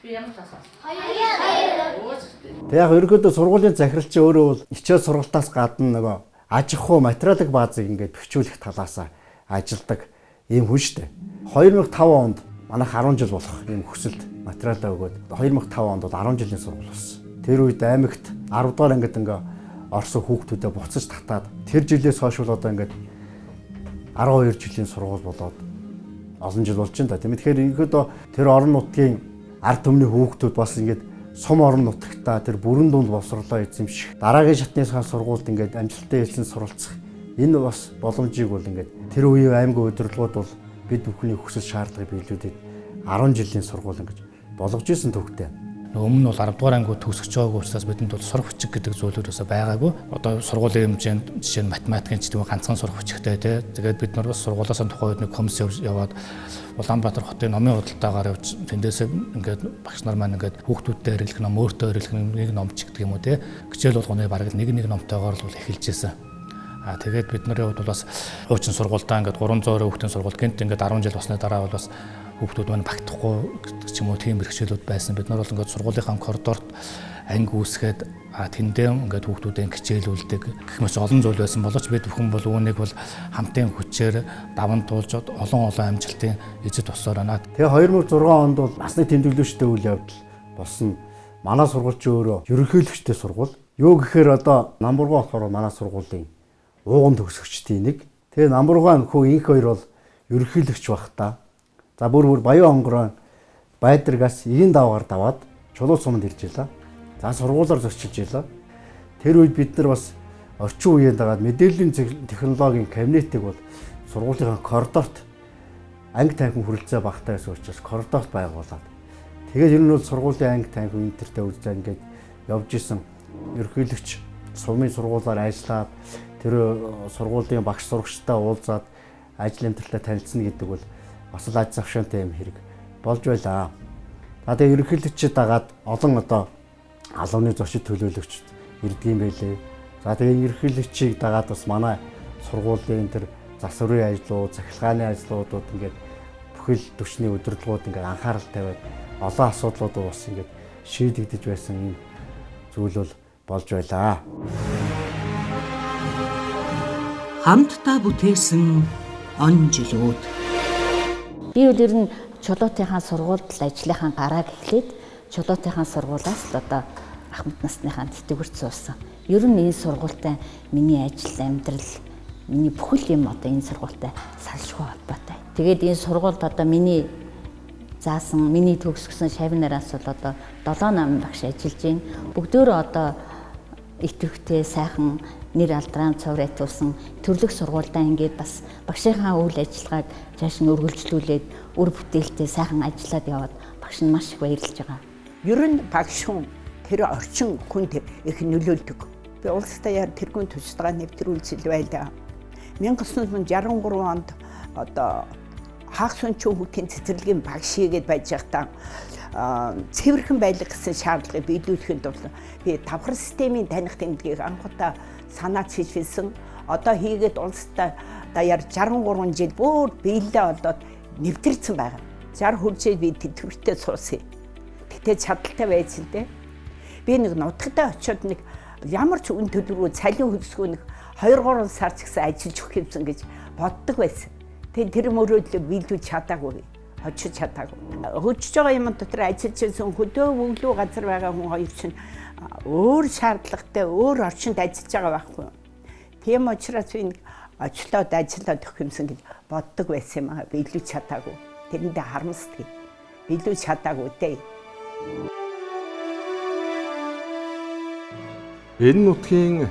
S4: Би ямар тоо сансан? 2.
S11: Тэг яг ерөөдөө сургуулийн захирал чи өөрөө бол хичээл сургалтаас гадна нөгөө аж ахуй материалын баазыг ингээд бэхжүүлэх талаас ажилдаг ийм хүн шүү дээ. 2005 онд манайх 10 жил болох ийм хүсэлт материалаа өгөөд 2005 онд 10 жилийн сургууль болсон. Тэр үед аймагт 10 дугаар ангид ингээ орсон хүүхдүүдэд буцаж татаад тэр жилээс хойш бол одоо ингээд 12 жилийн сургууль болоод олон жил болж байна да. Тийм тэгэхээр ерөөдөө тэр орон нутгийн ард түмний хүүхдүүд бас ингээд сум орон нутагтаа тэр бүрэн дунд боловсруулаа эзэмших дараагийн шатныхаа сургуульд ингээд амжилттай хэлсэн суралцах энэ бас боломжийг бол ингээд тэр үеийн аймгийн удирдлагууд бол бид бүхний хүсэл шаардлагыг биелүүлээд 10 жилийн сургууль ингэж болгож исэн төвхтэй.
S22: Өмнө нь бол 10 дугаар ангиуд төгсөж байгаагүй учраас бидэнд бол сурах хүчиг гэдэг зүйлүүдээс байгаагүй. Одоо сургуулийн хэмжээнд жишээ нь математикийн ч тийм ганцхан сурах хүчигтэй тий. Тэгээд бид нар бас сургуулиас тухайн үед нэг комисс яваад Улаанбаатар хотын номын худалдаагаар явж тэндээс ингээд багш нар маань ингээд хүүхдүүдтэй хэрэглэх ном, өөртөө хэрэглэх нэг номч гэдэг юм уу тий. Хичээл болгоны бараг нэг номтойгоор л эхэлж ирсэн. Тэгээд бидний хувьд бол бас хуучин сургуультай ингээд 300 хүүхдийн сургууль гэнт ингээд 10 жил болсны дараа бол бас хүүхдүүд маань багтахгүй ч юм уу тийм бэрхшээлүүд байсан. Бид нар бол ингээд сургуулийнхаа коридорт анги үүсгээд тэндээ ингээд хүүхдүүдээ хичээлүүлдэг гэх мэт олон зүйл байсан боловч бид бүхэн бол үүнийг бол хамтын хүчээр даван туулж олон амжилтын эзэд тусаар байна.
S11: Тэгээ 2006 онд бол насны тэмдэглэгчтэй үйл явдал болсон. Манай сургууль ч өөрөө ерөнхийлөгчтэй сургууль. Юу гэхээр одоо намбургаа болохоор манай сургуулийн ууган төгсөгчдийн нэг. Тэгээ намбургаа хөө инх хоёр бол ерөнхийлөгч байх та. За бүр Баян хонгороо Байдрагаас эгийн даваагаар даваад Чулуун суманд ирж илаа. За сургуулаар зочилж илаа. Тэр үед бид нар бас орчин үеийн дагаад мэдээллийн технологийн кабинетыг бол сургуулийнхаа коридорт анги танхим хүрэлцээ багтаа байсан учраас коридорт байгуулад. Тэгээд ер нь бол сургуулийн анги танхим интернетээ үзлээ ингээд явж исэн ерөнхийлөгч сумын сургуулаар ажиллаад тэр сургуулийн багш сурагчтай уулзаад ажил амьдралаа танилцна гэдэг бол бас л аж завшаантай юм хэрэг болж байлаа. За тэгээ ерөнхийлөгчд дагаад олон одоо албаны зочид төлөөлөгч ирдгийм байлээ. За тэгээ ерөнхийлөгчийг дагаад бас манай сургуулийн тэр засварын ажлууд, цахилгааны ажлуудууд ингээд бүхэл түвшний удирдлагууд ингээд анхаарал тавиад олон асуудлууд бас ингээд шийдэгдэж байсан юм зүйл бол болж байлаа.
S2: Хамтдаа бүтээсэн он жилүүд.
S20: Би бол ер нь Чулуутынхаа сургуульд ажлынхаа гарааг эхлээд Чулуутынхаа сургуулиас л одоо ахмад насныхаа тэтгэврт суусан. Ер нь энэ сургуультай миний ажил, амьдрал, миний бүхэл юм одоо энэ сургуультай салшгүй холбоотой. Тэгээд энэ сургуульд одоо миний заасан, миний төгсгсөн шавнараас бол одоо 7 намын багш ажиллаж байна. Бүгдөө одоо идэвхтэй сайхан нэр алдраа цоврайтуулсан төрлөх сургуультай ингээд бас багшийнхаа үйл ажиллагааг цааш нь үргэлжлүүлээд үр бүтээлтэй сайхан ажиллаад яваад багш нь маш их баярлж байгаа.
S9: Ер нь багш хүн тэр орчин хүнд их нөлөөлдөг. Би улс даяар тэргүүн төсөлтөй нэвтрүүлжил байлаа. 1963 онд одоо хаах сүнчүү хүүхдийн цэцэрлэгийн багш хийгээд байж байхдаа цэвэрхэн байлгах гэсэн шаардлагыг биелүүлэхэд бол би давхар системийн таних тэмдгийг анхудаа санаач хийсэн. Одоо хийгээд улстай даяар 63 жил бүр биелээ болоод нэвтэрсэн байна. 60 хүрчээд би тэтгэвртэй суусан. Тэгтээ чадaltaй байсан дээ. Би нэг нутагтаа очиод нэг ямар ч үн төлбөрөө цалин хөлсгөө нэг 2-3 сар ч гэсэн ажиллаж өгөх юмсан гэж боддог байсан. Тэгээд тэр мөрөөдлөө биелүүлж чадаагүй. Очиж чадаагүй. Хөжиж байгаа юм дотор ажиллаж байсан хөдөө өглөө газар байгаа хүн хоёр чинь өөр шаардлагатай өөр орчинд ажиллаж байгаа байхгүй. Тийм учраас би очлоод ажиллаад өгөх юмсан гэж боддог байсан юм аа. Биелүүлж чадаагүй. Тэрэндээ харамсдаг. Биелүүлж чадаагүй дээ.
S1: Энэ нутгийн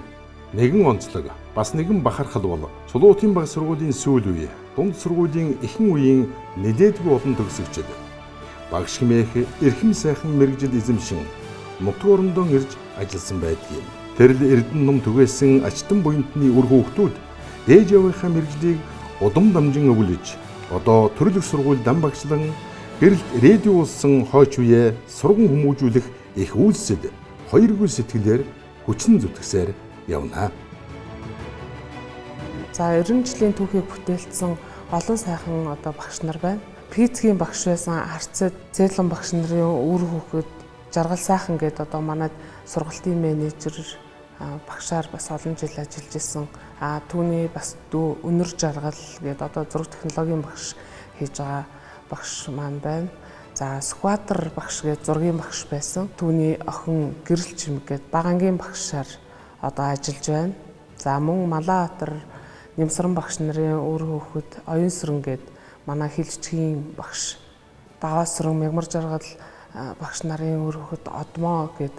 S1: нэгэн онцлог бас нэгэн бахархал бол Чулуутын баг сургуулийн сүүл үе, дунд сургуулийн ихэнх үеийн нэлээдгүй олон төгсөгчд багш хэмээх эрхэм сайхан мэрэгжил эзэмшин нутаг орондоо ирж ажилласан байдгийг. Тэрл Эрдэнэ ном түгээсэн ачтан буянтны үр хүүхдүүд ээж авийнхаа мэрэгжлийг удам дамжин өвлөж одоо төрөлх сургууль дан багшлан гэрэлт радио улсан хойч үе сурган хүмүүжүүлэх их үйлсэд хоёргүй сэтгэлээр хүчин зүтгэсээр явна.
S6: За 90 жилийн түүхийг бүтээлсэн олон сайхан одоо багш нар байна. Физикийн багш байсан Арцад Зэлэн багш нарын үр хүүхэд Жаргал сайхан гээд одоо манай сургалтын менежер багшаар бас олон жил ажиллаж исэн. Түүний бас дүү Өнөр Жаргал гээд одоо зураг технологийн багш хийж байгаа багш маань байна. За Сүхбаатар багш гээд зургийн багш байсан. Түүний охин Гэрэл Чимэг гээд багангийн багшаар одоо ажиллаж байна. За мөн Малаатар Нэмсран багш нарын өөр хүүхэд Оюн Сүрэн гээд манай хилчгийн багш, Даваа Сүрэн Мягмар Жаргал багш нарын өөр хүүхэд Одмоо гээд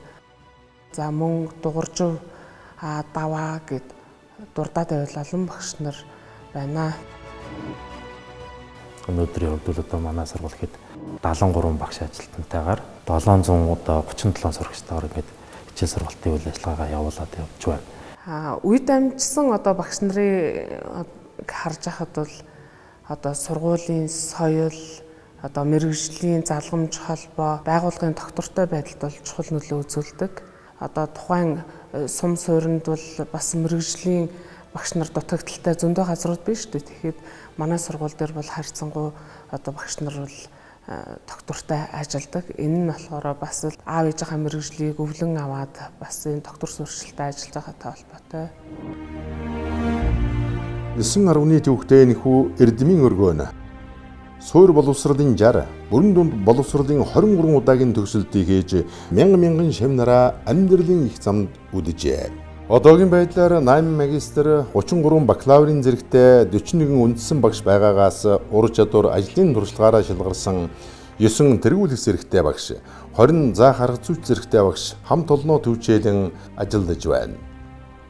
S6: за мөн Дугуржив Даваа гээд дурдаад байвал олон багш нар байна.
S8: Өнөөдрийн хувьд одоо манай сургууль хэд 73 багш ажилтнтайгаар 737 сурагчтайгаар ингээд хичээл сургалтын үйл ажиллагаагаа явуулаад явж байна.
S6: Үе дамжсан одоо багш нарыг харж байхад бол одоо сургуулийн соёл, одоо мэрэгжлийн залгамж холбоо, байгууллагын тогтвортой байдалд бол чухал нөлөө үзүүлдэг. Одоо тухайн сум суурьнд бол бас мэрэгжлийн багш нар дутагдaltaй зөндөө газрууд биш үү. Тэгэхэд манай сургууль дээр бол харьцангуй одоо багш нар бол тогтвортой ажилладаг. Энэ нь болохоор бас л аав ээжийнхээ мэрэгжлийг өвлөн аваад бас энэ доктор сурчлалтад ажиллаж байгаатай холбоотой.
S1: 9.10-ны төвхтэй энэхүү Эрдэмийн өргөөн суур боловсролын 60, бүрэн дунд боловсролын 23 удаагийн төгсөлтийг хийж мянган шавнараа амьдралын их замд үдэжээ. Одоогийн байдлаар 8 магистр, 33 бакалаврын зэрэгтэй 41 үндсэн багш байгаагаас ур чадвар ажлын туршлагаараа шалгарсан 9 тэргүүлэх зэрэгтэй багш, 20 заах арга зүйч зэрэгтэй багш хамт олноо төвчээлэн ажиллаж байна.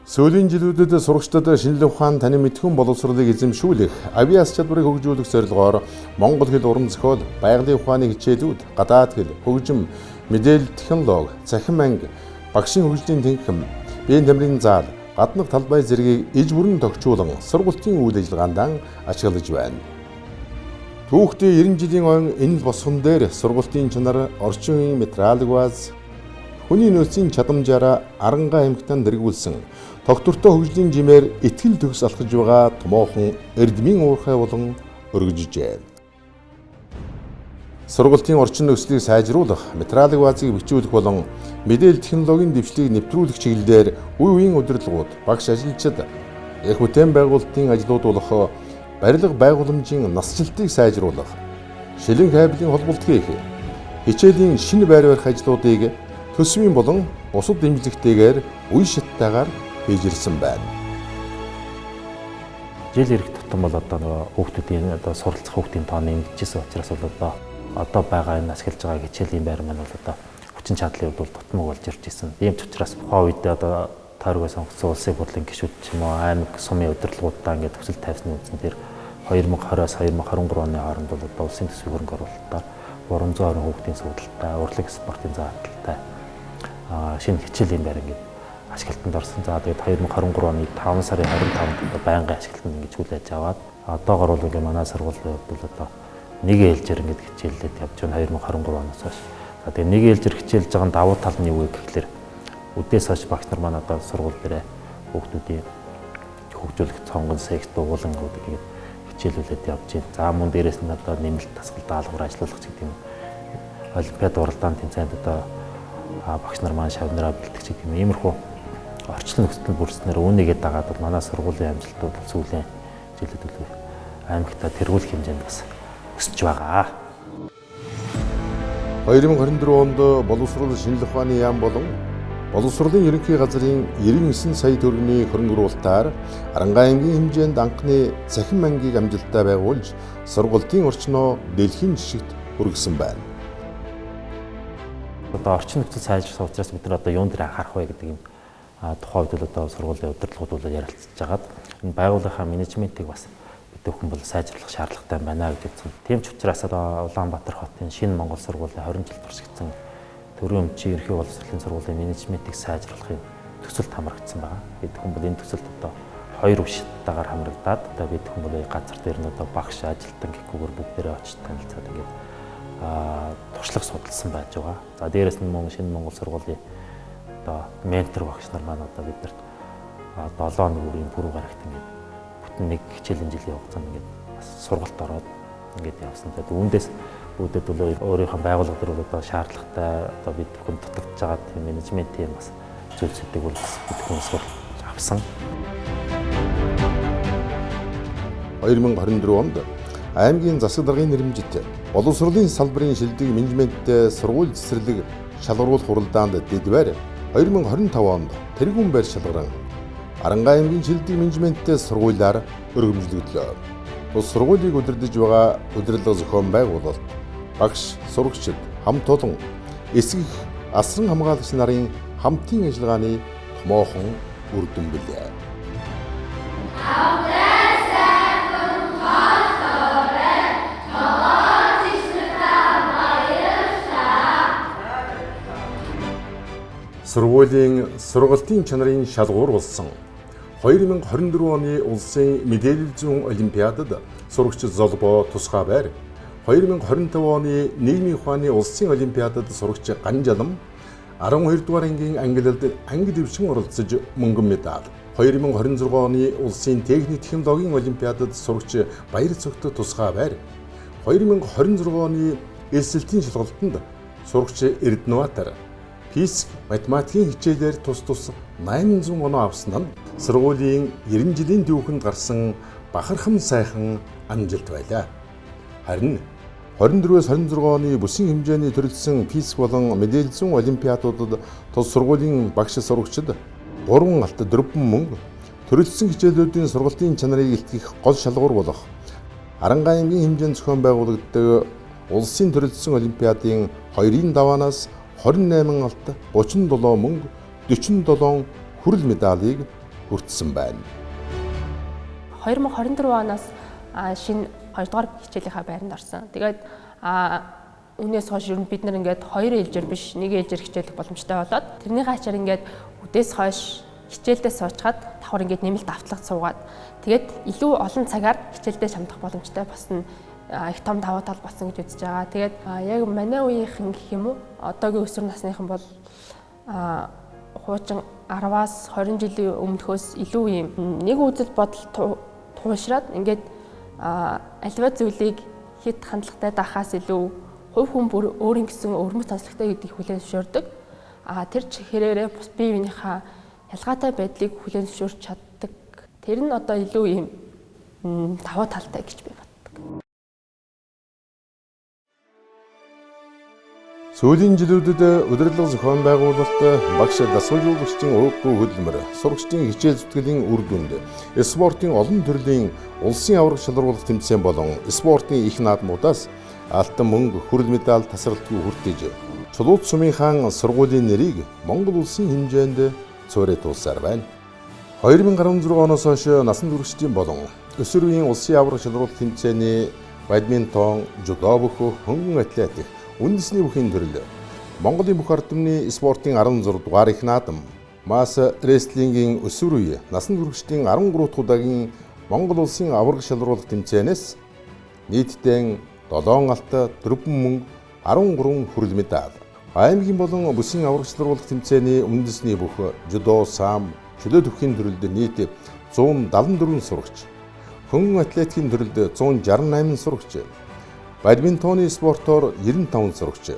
S1: Сүүлийн жилүүдэд сурагчдад шинжилгээ ухаан танин мэдхүн боловсролыг эзэмшүүлэх, авиас чадварыг хөгжүүлэх зорилгоор Монгол хэл уран зохиол, байгалийн ухааны хичээлүүд, гадаад хэл, хөгжим, мэдээлэл технологи, цахим анги, багшийн хөгжлийн тэнхим, биеийн тамирын заал, гаднах талбай зэргийг иж бүрэн тогтчуулан сургуулийн үйл ажиллагаанд ашиглаж байна. Түүхтэй 90 жилийн ойн энэ босгон дээр сургуулийн чанар, орчин үеийн материалыг баз, хүний нөөцийн чадамжаараа арангаа эмхтэн дэргүүлсэн тогтвортой хөгжлийн жимээр итгэл төгс алхаж байгаа томоохон Эрдэмийн уурхай болон өргөжжээ. Сургуулийн орчин нөхцөлийг сайжруулах, материалыг баазыг бичүүлэх болон мэдээлэл технологийн дэвшлиг нэвтрүүлэх чиглэлээр үе үеийн удирдлагууд, багш ажилчид, их бүтээн байгуулалтын ажлууд болох барилга байгууламжийн насжилтыг сайжруулах, шилэн кабелийн холболт хийх, хичээлийн шинэ байр барих ажлуудыг төсвийн болон бусад дэмжлэгтэйгээр үе шаттайгаар хийж ирсэн байна.
S8: Жил ирэх тутам бол одоо нөгөө хүүхдүүдийн одоо суралцах хүүхдийн тоо нэмэгдчихсэн учраас бол одоо байгаа энэ ашиглаж байгаа хичээлийн байр маань бол одоо хүчин чадлын хувьд бол дутмаг болж ирж ирсэн. Ийм ч учраас тухайн үед одоо тойрогоо сонгоцсон улсын хурлын гишүүд ч юм уу аймаг сумын удирдлагуудаа ингээд төсөл тавьсны үндсэн дээр 2020-аас 2023 оны хооронд бол одоо улсын төсвийн хөрөнгө оруулалтаар 320 хүүхдийн суудалтай, урлаг спортын заалталтай шинэ хичээлийн байр ингээд ашиглалтанд орсон. За тэгээд 2023 оны 5 сарын 25-нд байнгын ашиглалтанд ингэж үйл хийж аваад одоогоор бол ингээд манай сургуулийн хувьд бол одоо нэг ээлжээр ингээд хичээллээд явж байна 2023 оноос хойш. За тэгээд нэг ээлжээр хичээлж байгаа давуу тал нь юу вэ гэхэлэр үдээс хойш багш нар маань одоо сургууль дээр хүүхдүүдийн хөгжүүлэх цонгон секс дугуулангууд ингээд хичээлүүлээд явж байна. За мөн дээрээс нь одоо нэмэлт тасгал даалгавар ажиллуулах гэдэг юм. Олимпиад уралдаан тэмцээнд одоо багш нар маань шавнараа бэлтгэж гэдэг юм. Иймэрхүү орчлон нөхцөл бүрснээр үүнийгээ дагаад бол манай сургуулийн амжилтууд сүүлийн жилүүд бол аймагтаа тэргүүлэх хэмжээнд бас өсөж байгаа.
S1: 2024 онд боловсрол шинжлэх ухааны яам болон боловсролын ерөнхий газрын 99 сая төгрөгийн хөрөнгө оруулалтаар Арангаан аймгийн хэмжээнд анхны цахим ангийг амжилттай байгуулж сургуулийн орчноо дэлхийн жишгт хүргэсэн байна.
S8: Одоо орчин нөхцөл сайжрсан учраас бид нар одоо юунд дээр анхаарах вэ гэдэг юм тухайн үед л одоо сургуулийн удирдлагууд ярилцж байгаад энэ байгууллагын менежментийг бас бид бүхэн бол сайжруулах шаардлагатай байна гэж үзсэн. Тийм ч учраас одоо Улаанбаатар хотын шинэ Монгол сургуулийн 20 жил туршигдсан төрийн өмчийн ерхий боловсролын сургуулийн менежментийг сайжруулахын төсөлд хамрагдсан байна. Бид бүхэн бол энэ төсөлд одоо 2 өвчтөйгээр хамрагдаад одоо бид бүхэн бол газар дээр нь одоо багш ажилтан гэхгүйгээр бүгдээрээ очиж танилцаад ингээд туршлага судалсан байж байгаа. За дээрэс нь шинэ Монгол сургуулийн одоо ментор багш нар маань одоо бидэрт 7 нүрийн пүрэв гарагт ингээд бүтэн нэг хичээлийн жилийн хугацаанд ингээд бас сургалт ороод ингээд явсан. Тэгээд үүндээс үүдээд бол өөрийнхөө байгууллага дээр бол одоо шаардлагатай одоо бид бүхэн дутагдж байгаа тийм менежментийн бас зүйлсүүдийг бол бид бүхэн сурч авсан.
S1: 2024 онд аймгийн засаг даргын нэрмжит боловсролын салбарын шилдэг менежменттэй сургууль цэцэрлэг шалгаруулах хуралдаанд дэдвэр 2025 онд тэргүүн байр шалгаран Арангаан аймгийн шилдэг менежменттэй сургуулиар өргөмжлөгдлөө. Бус сургуулийг удирдах байгаа удирдлага зохион байгуулалт багш, сурагчид, хамт олон эсгэх асран хамгаалагч нарын хамтын ажиллагааны томоохон үр дүн билээ. Сургуулийн сургалтын чанарын шалгуур болсон. 2024 оны улсын мэдээлэл зүйн олимпиадад сурагч Золбоо тусгай байр, 2025 оны нийгмийн ухааны улсын олимпиадад сурагч Ганжалам 12 дугаар ангийн ангилалд анги дэвшин оролцож мөнгөн медаль, 2026 оны улсын техник технологийн олимпиадад сурагч Баяр цогт тусгай байр, 2026 оны эсэлтийн шалгалтанд сурагч Эрдэнэбаатар физик, математикийн хичээлээр тус 800 оноо авсан нь сургуулийн 90 жилийн дүүхэнд гарсан бахархам сайхан амжилт байлаа. Харин 24-с 26 оны бүсийн хэмжээний төрөлсөн физик болон мэдээлэл зүйн олимпиадуудад тус сургуулийн багш сурагчид 3 алт 4 мөнгө төрөлсөн хичээлүүдийн сургалтын чанарыг илтгэх гол шалгуур болох Арангаан аймгийн хэмжээнд зохион байгуулагддаг улсын төрөлсөн олимпиадын 2-ын даваанаас 28 алт 37 мөнгө 47 хүрэл медалийг хүртсэн байна.
S3: 2024 оноос шинэ 2 дугаар хичээлийнхаа байранд орсон. Тэгээд үүнээс хойш ер нь бид нар ингээд 2 ээлжээр биш 1 ээлжээр хичээлэх боломжтой болоод тэрний хачаар ингээд үдээс хойш хичээлдээ суучгаад давхар ингээд нэмэлт давтлагад суугаад тэгээд илүү олон цагаар хичээлдээ шамдах боломжтой болсон их том давуу тал болсон гэж үзэж байгаа. Тэгээд яг манай үеийнхэн гэх юм уу одоогийн өсвөр насныхан бол хуучин 10-аас 20 жилийн өмнөхөөс илүү юм нэг үзэл бодол туушраад ингээд альва зүйлийг хэд хандлагатай дахаас илүү хувь хүн бүр өөрийн гэсэн өрмөц таслагтай гэдгийг хүлээн зөвшөөрдөг. Тэр хэрээрээ бус бие биенийхээ ялгаатай байдлыг хүлээн зөвшөөрч чаддаг. Тэр нь одоо илүү юм давуу талтай гэж би боддог.
S1: Сүүлийн жилүүдэд удирдлага зохион байгуулалт багш дасгалжуулагчдын ууггүй хөдөлмөр, сурагчдын хичээл зүтгэлийн үр дүнд, спортын олон төрлийн улсын аварга шалгаруулах тэмцээн болон спортын их наадмуудаас алтан мөнгө, хүрэл медаль тасралтгүй хүртэж, Чулууц сумын хаан сургуулийн нэрийг Монгол улсын хэмжээнд цөөрэ туулсаар байна. 2016 оноос хойш насан туршидын болон өсвөр үеийн улсын аварга шалралт тэмцээний бадминтон, жудо бүх хөнгөн атлетик, үндэсний бүхий төрөл Монголын бүх ард түмний спортын 16 дугаар их наадам Мас рестлингийн өсвөр үе насан туршидын 13 дахь удаагийн Монгол улсын аварга шалралт тэмцээнээс нийтдээ 7 алт, 4 мөнгө, 13 хүрэл медаль. Аймгийн болон бүсийн аварга шалралт тэмцээний үндэсний бүх жудо, сам, чөлөө төвхийн төрөлд нийт 174 сурагч, хөнгөн атлетикийн төрөлд 168 сурагч, бадминтоны спортоор 95 сурагч,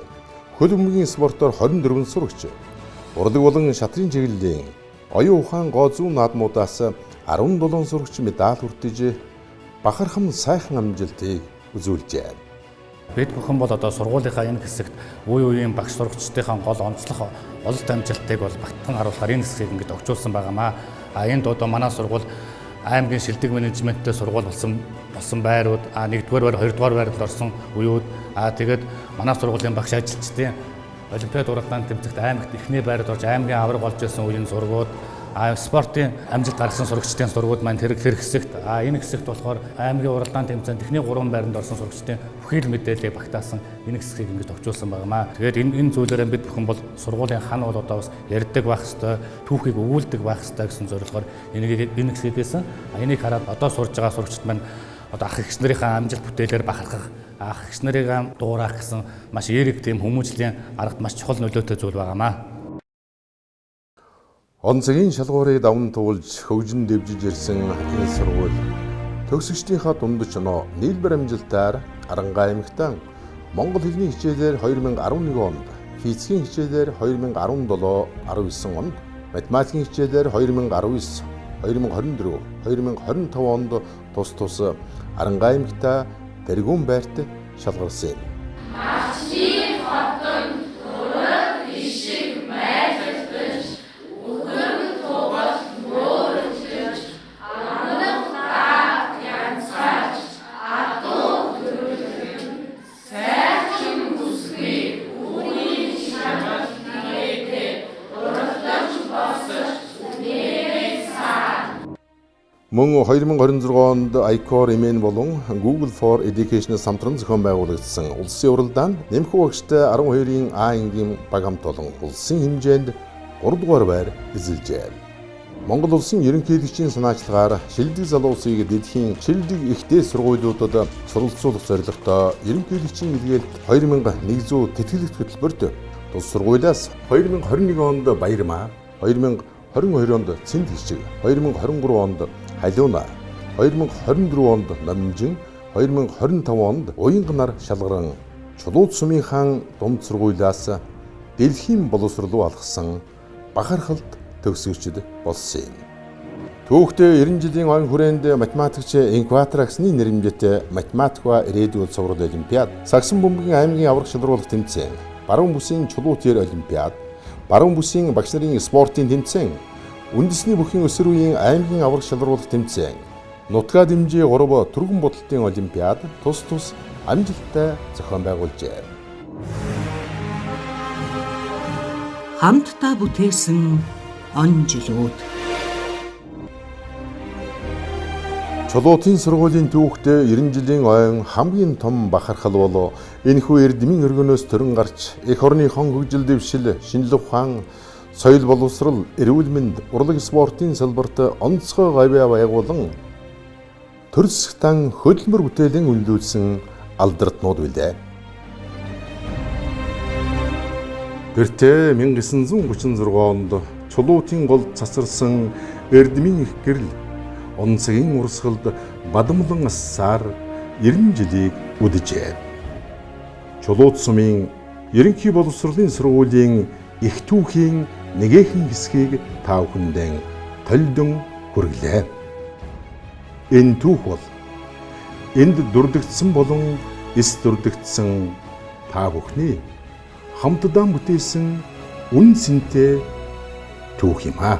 S1: хөл бөмбөгийн спортоор 24 сурагч, урлаг болон шатрын чиглэлийн оюун ухаан гоо зүүн наадмуудаас 17 сурагч медаль хүртэж бахархам сайхан амжилтыг үзүүлжээ.
S22: Бид бүхэн бол одоо сургуулийнхаа энэ хэсэгт үе үеийн багш сурагчдынхаа гол онцлог ололт амжилтыг бол багтхан харуулахаар энэ хэсгийг ингээд өгчүүлсэн байгаамаа. Энд одоо манай сургууль аймгийн шилдэг менежменттэй сургууль болсон байрууд, 1-р байр, 2-р байранд орсон үеуд, тэгээд манай сургуулийн багш ажилчдын олимпиад уралдааны тэмцэгт аймагт эхний байранд орж аймгийн аварга болж байсан үеийн зургууд, спортын амжилт гаргасан сурагчдын зургууд маань тэр хэсэгт, энэ хэсэгт болохоор аймгийн уралдааны тэмцээнд эхний 3 байранд орсон сурагчдын бүхий л мэдээллийг багтаасан энэ хэсгийг ингэж товчуулсан байгаамаа. Тэгээд энэ зүйлээрээ бид бүхэн бол сургуулийн хан бол одоо бас ярьдаг байх хэвээр, түүхийг өвүүлдэг байх хэвээр гэсэн зорилгоор энэ хэсгийг хийсэн. Энийг хараад одоо сурж байгаа сурагчид маань одоо ах эгч нарынхаа амжилт бүтээлээр бахархах, ах эгч нарыг дуурайх гэсэн маш эерэг тийм хүмүүжлийн аргад маш чухал нөлөөтэй зүйл байгаамаа.
S1: Он цагийн шалгуурыг даван туулж хөгжин дэвжиж ирсэн энэ сургууль төгсөгчдийнхаа дунд чоноо нийлбэр амжилтаар Арангаа аймагтан Монгол хэлний хичээлээр 2011 онд, физикийн хичээлээр 2017-19 онд, математикийн хичээлээр 2019, 2024, 2025 онд тус Арангаа аймагта тэргүүн байрт шалгарсан юм. Мөн 2026 онд ICOR Emen болон Google for Education хамтран зохион байгуулагдсан улсын уралдаанд нэмэх багштай 12-ийн А ангийн баг хамт олон улсын хэмжээнд 3 дугаар байр эзэлжээ. Монгол улсын ерөнхийлөгчийн санаачлагаар шилдэг залуусыг дэлхийн шилдэг ихтэй сургуулиудад суралцуулах зорилготой ерөнхийлөгчийн илгээлт 2100 тэтгэлэгт хөтөлбөрт тус сургуулиас 2021 онд Баярмаа, 2022 онд Цэнд хичиг, 2023 онд Халиуна, 2024 онд Номжин, 2025 онд Уянганар шалгаран Чулууд сумын хаан дунд сургуулиас дэлхийн боловсролуу алгасан бахархалт төгсөгчд болсон юм. Түүхдээ 90 жилийн он хүрээнд математикч Инкватраксны нэрмжтэй математиква ирээдүйн цуврал олимпиад, Сагсан бөмбөгийн аймгийн аварга шалралт тэмцээн, баруун бүсийн чулуут ер олимпиад, баруун бүсийн багш нарын спортын тэмцээн, үндэсний бүхий өсвөр үеийн аймгийн аварга шалралт тэмцээн, нутгаа дэмжээ 3 түргэн бодолтын олимпиад тус амжилттай зохион байгуулжээ.
S2: Хамтдаа бүтээсэн он жилүүд.
S1: Чулуутын сургуулийн түүхтэй 90 жилийн ойн хамгийн том бахархал бол энэхүү эрдмийн өргөнөөс төрөн гарч эх орны хон хөгжил дэвшил, шинжлэх ухаан, соёл боловсрол, эрүүл мэнд, урлаг спортын салбарт онцгой гавьяа байгуулан төр засагтан хөдөлмөр бүтээлийн үнэлүүлсэн алдартнууд билээ. Гэртээ 1936 онд Чулуутын голд цацарсан эрдмийн их гэрэл онцгийн урсгалд бадамлан ассаар 90 жилийг үдэжээ. Чулуут сумын ерөнхий боловсролын сургуулийн их түүхийн нэгэхэн хэсгийг та бүхэндээ толдон хүргэлээ. Энэ түүх бол энд дүрдэгдсэн болон эс дүрдэгдсэн та бүхний хамтдаа бүтээсэн үн сэнтэй түүх юм аа.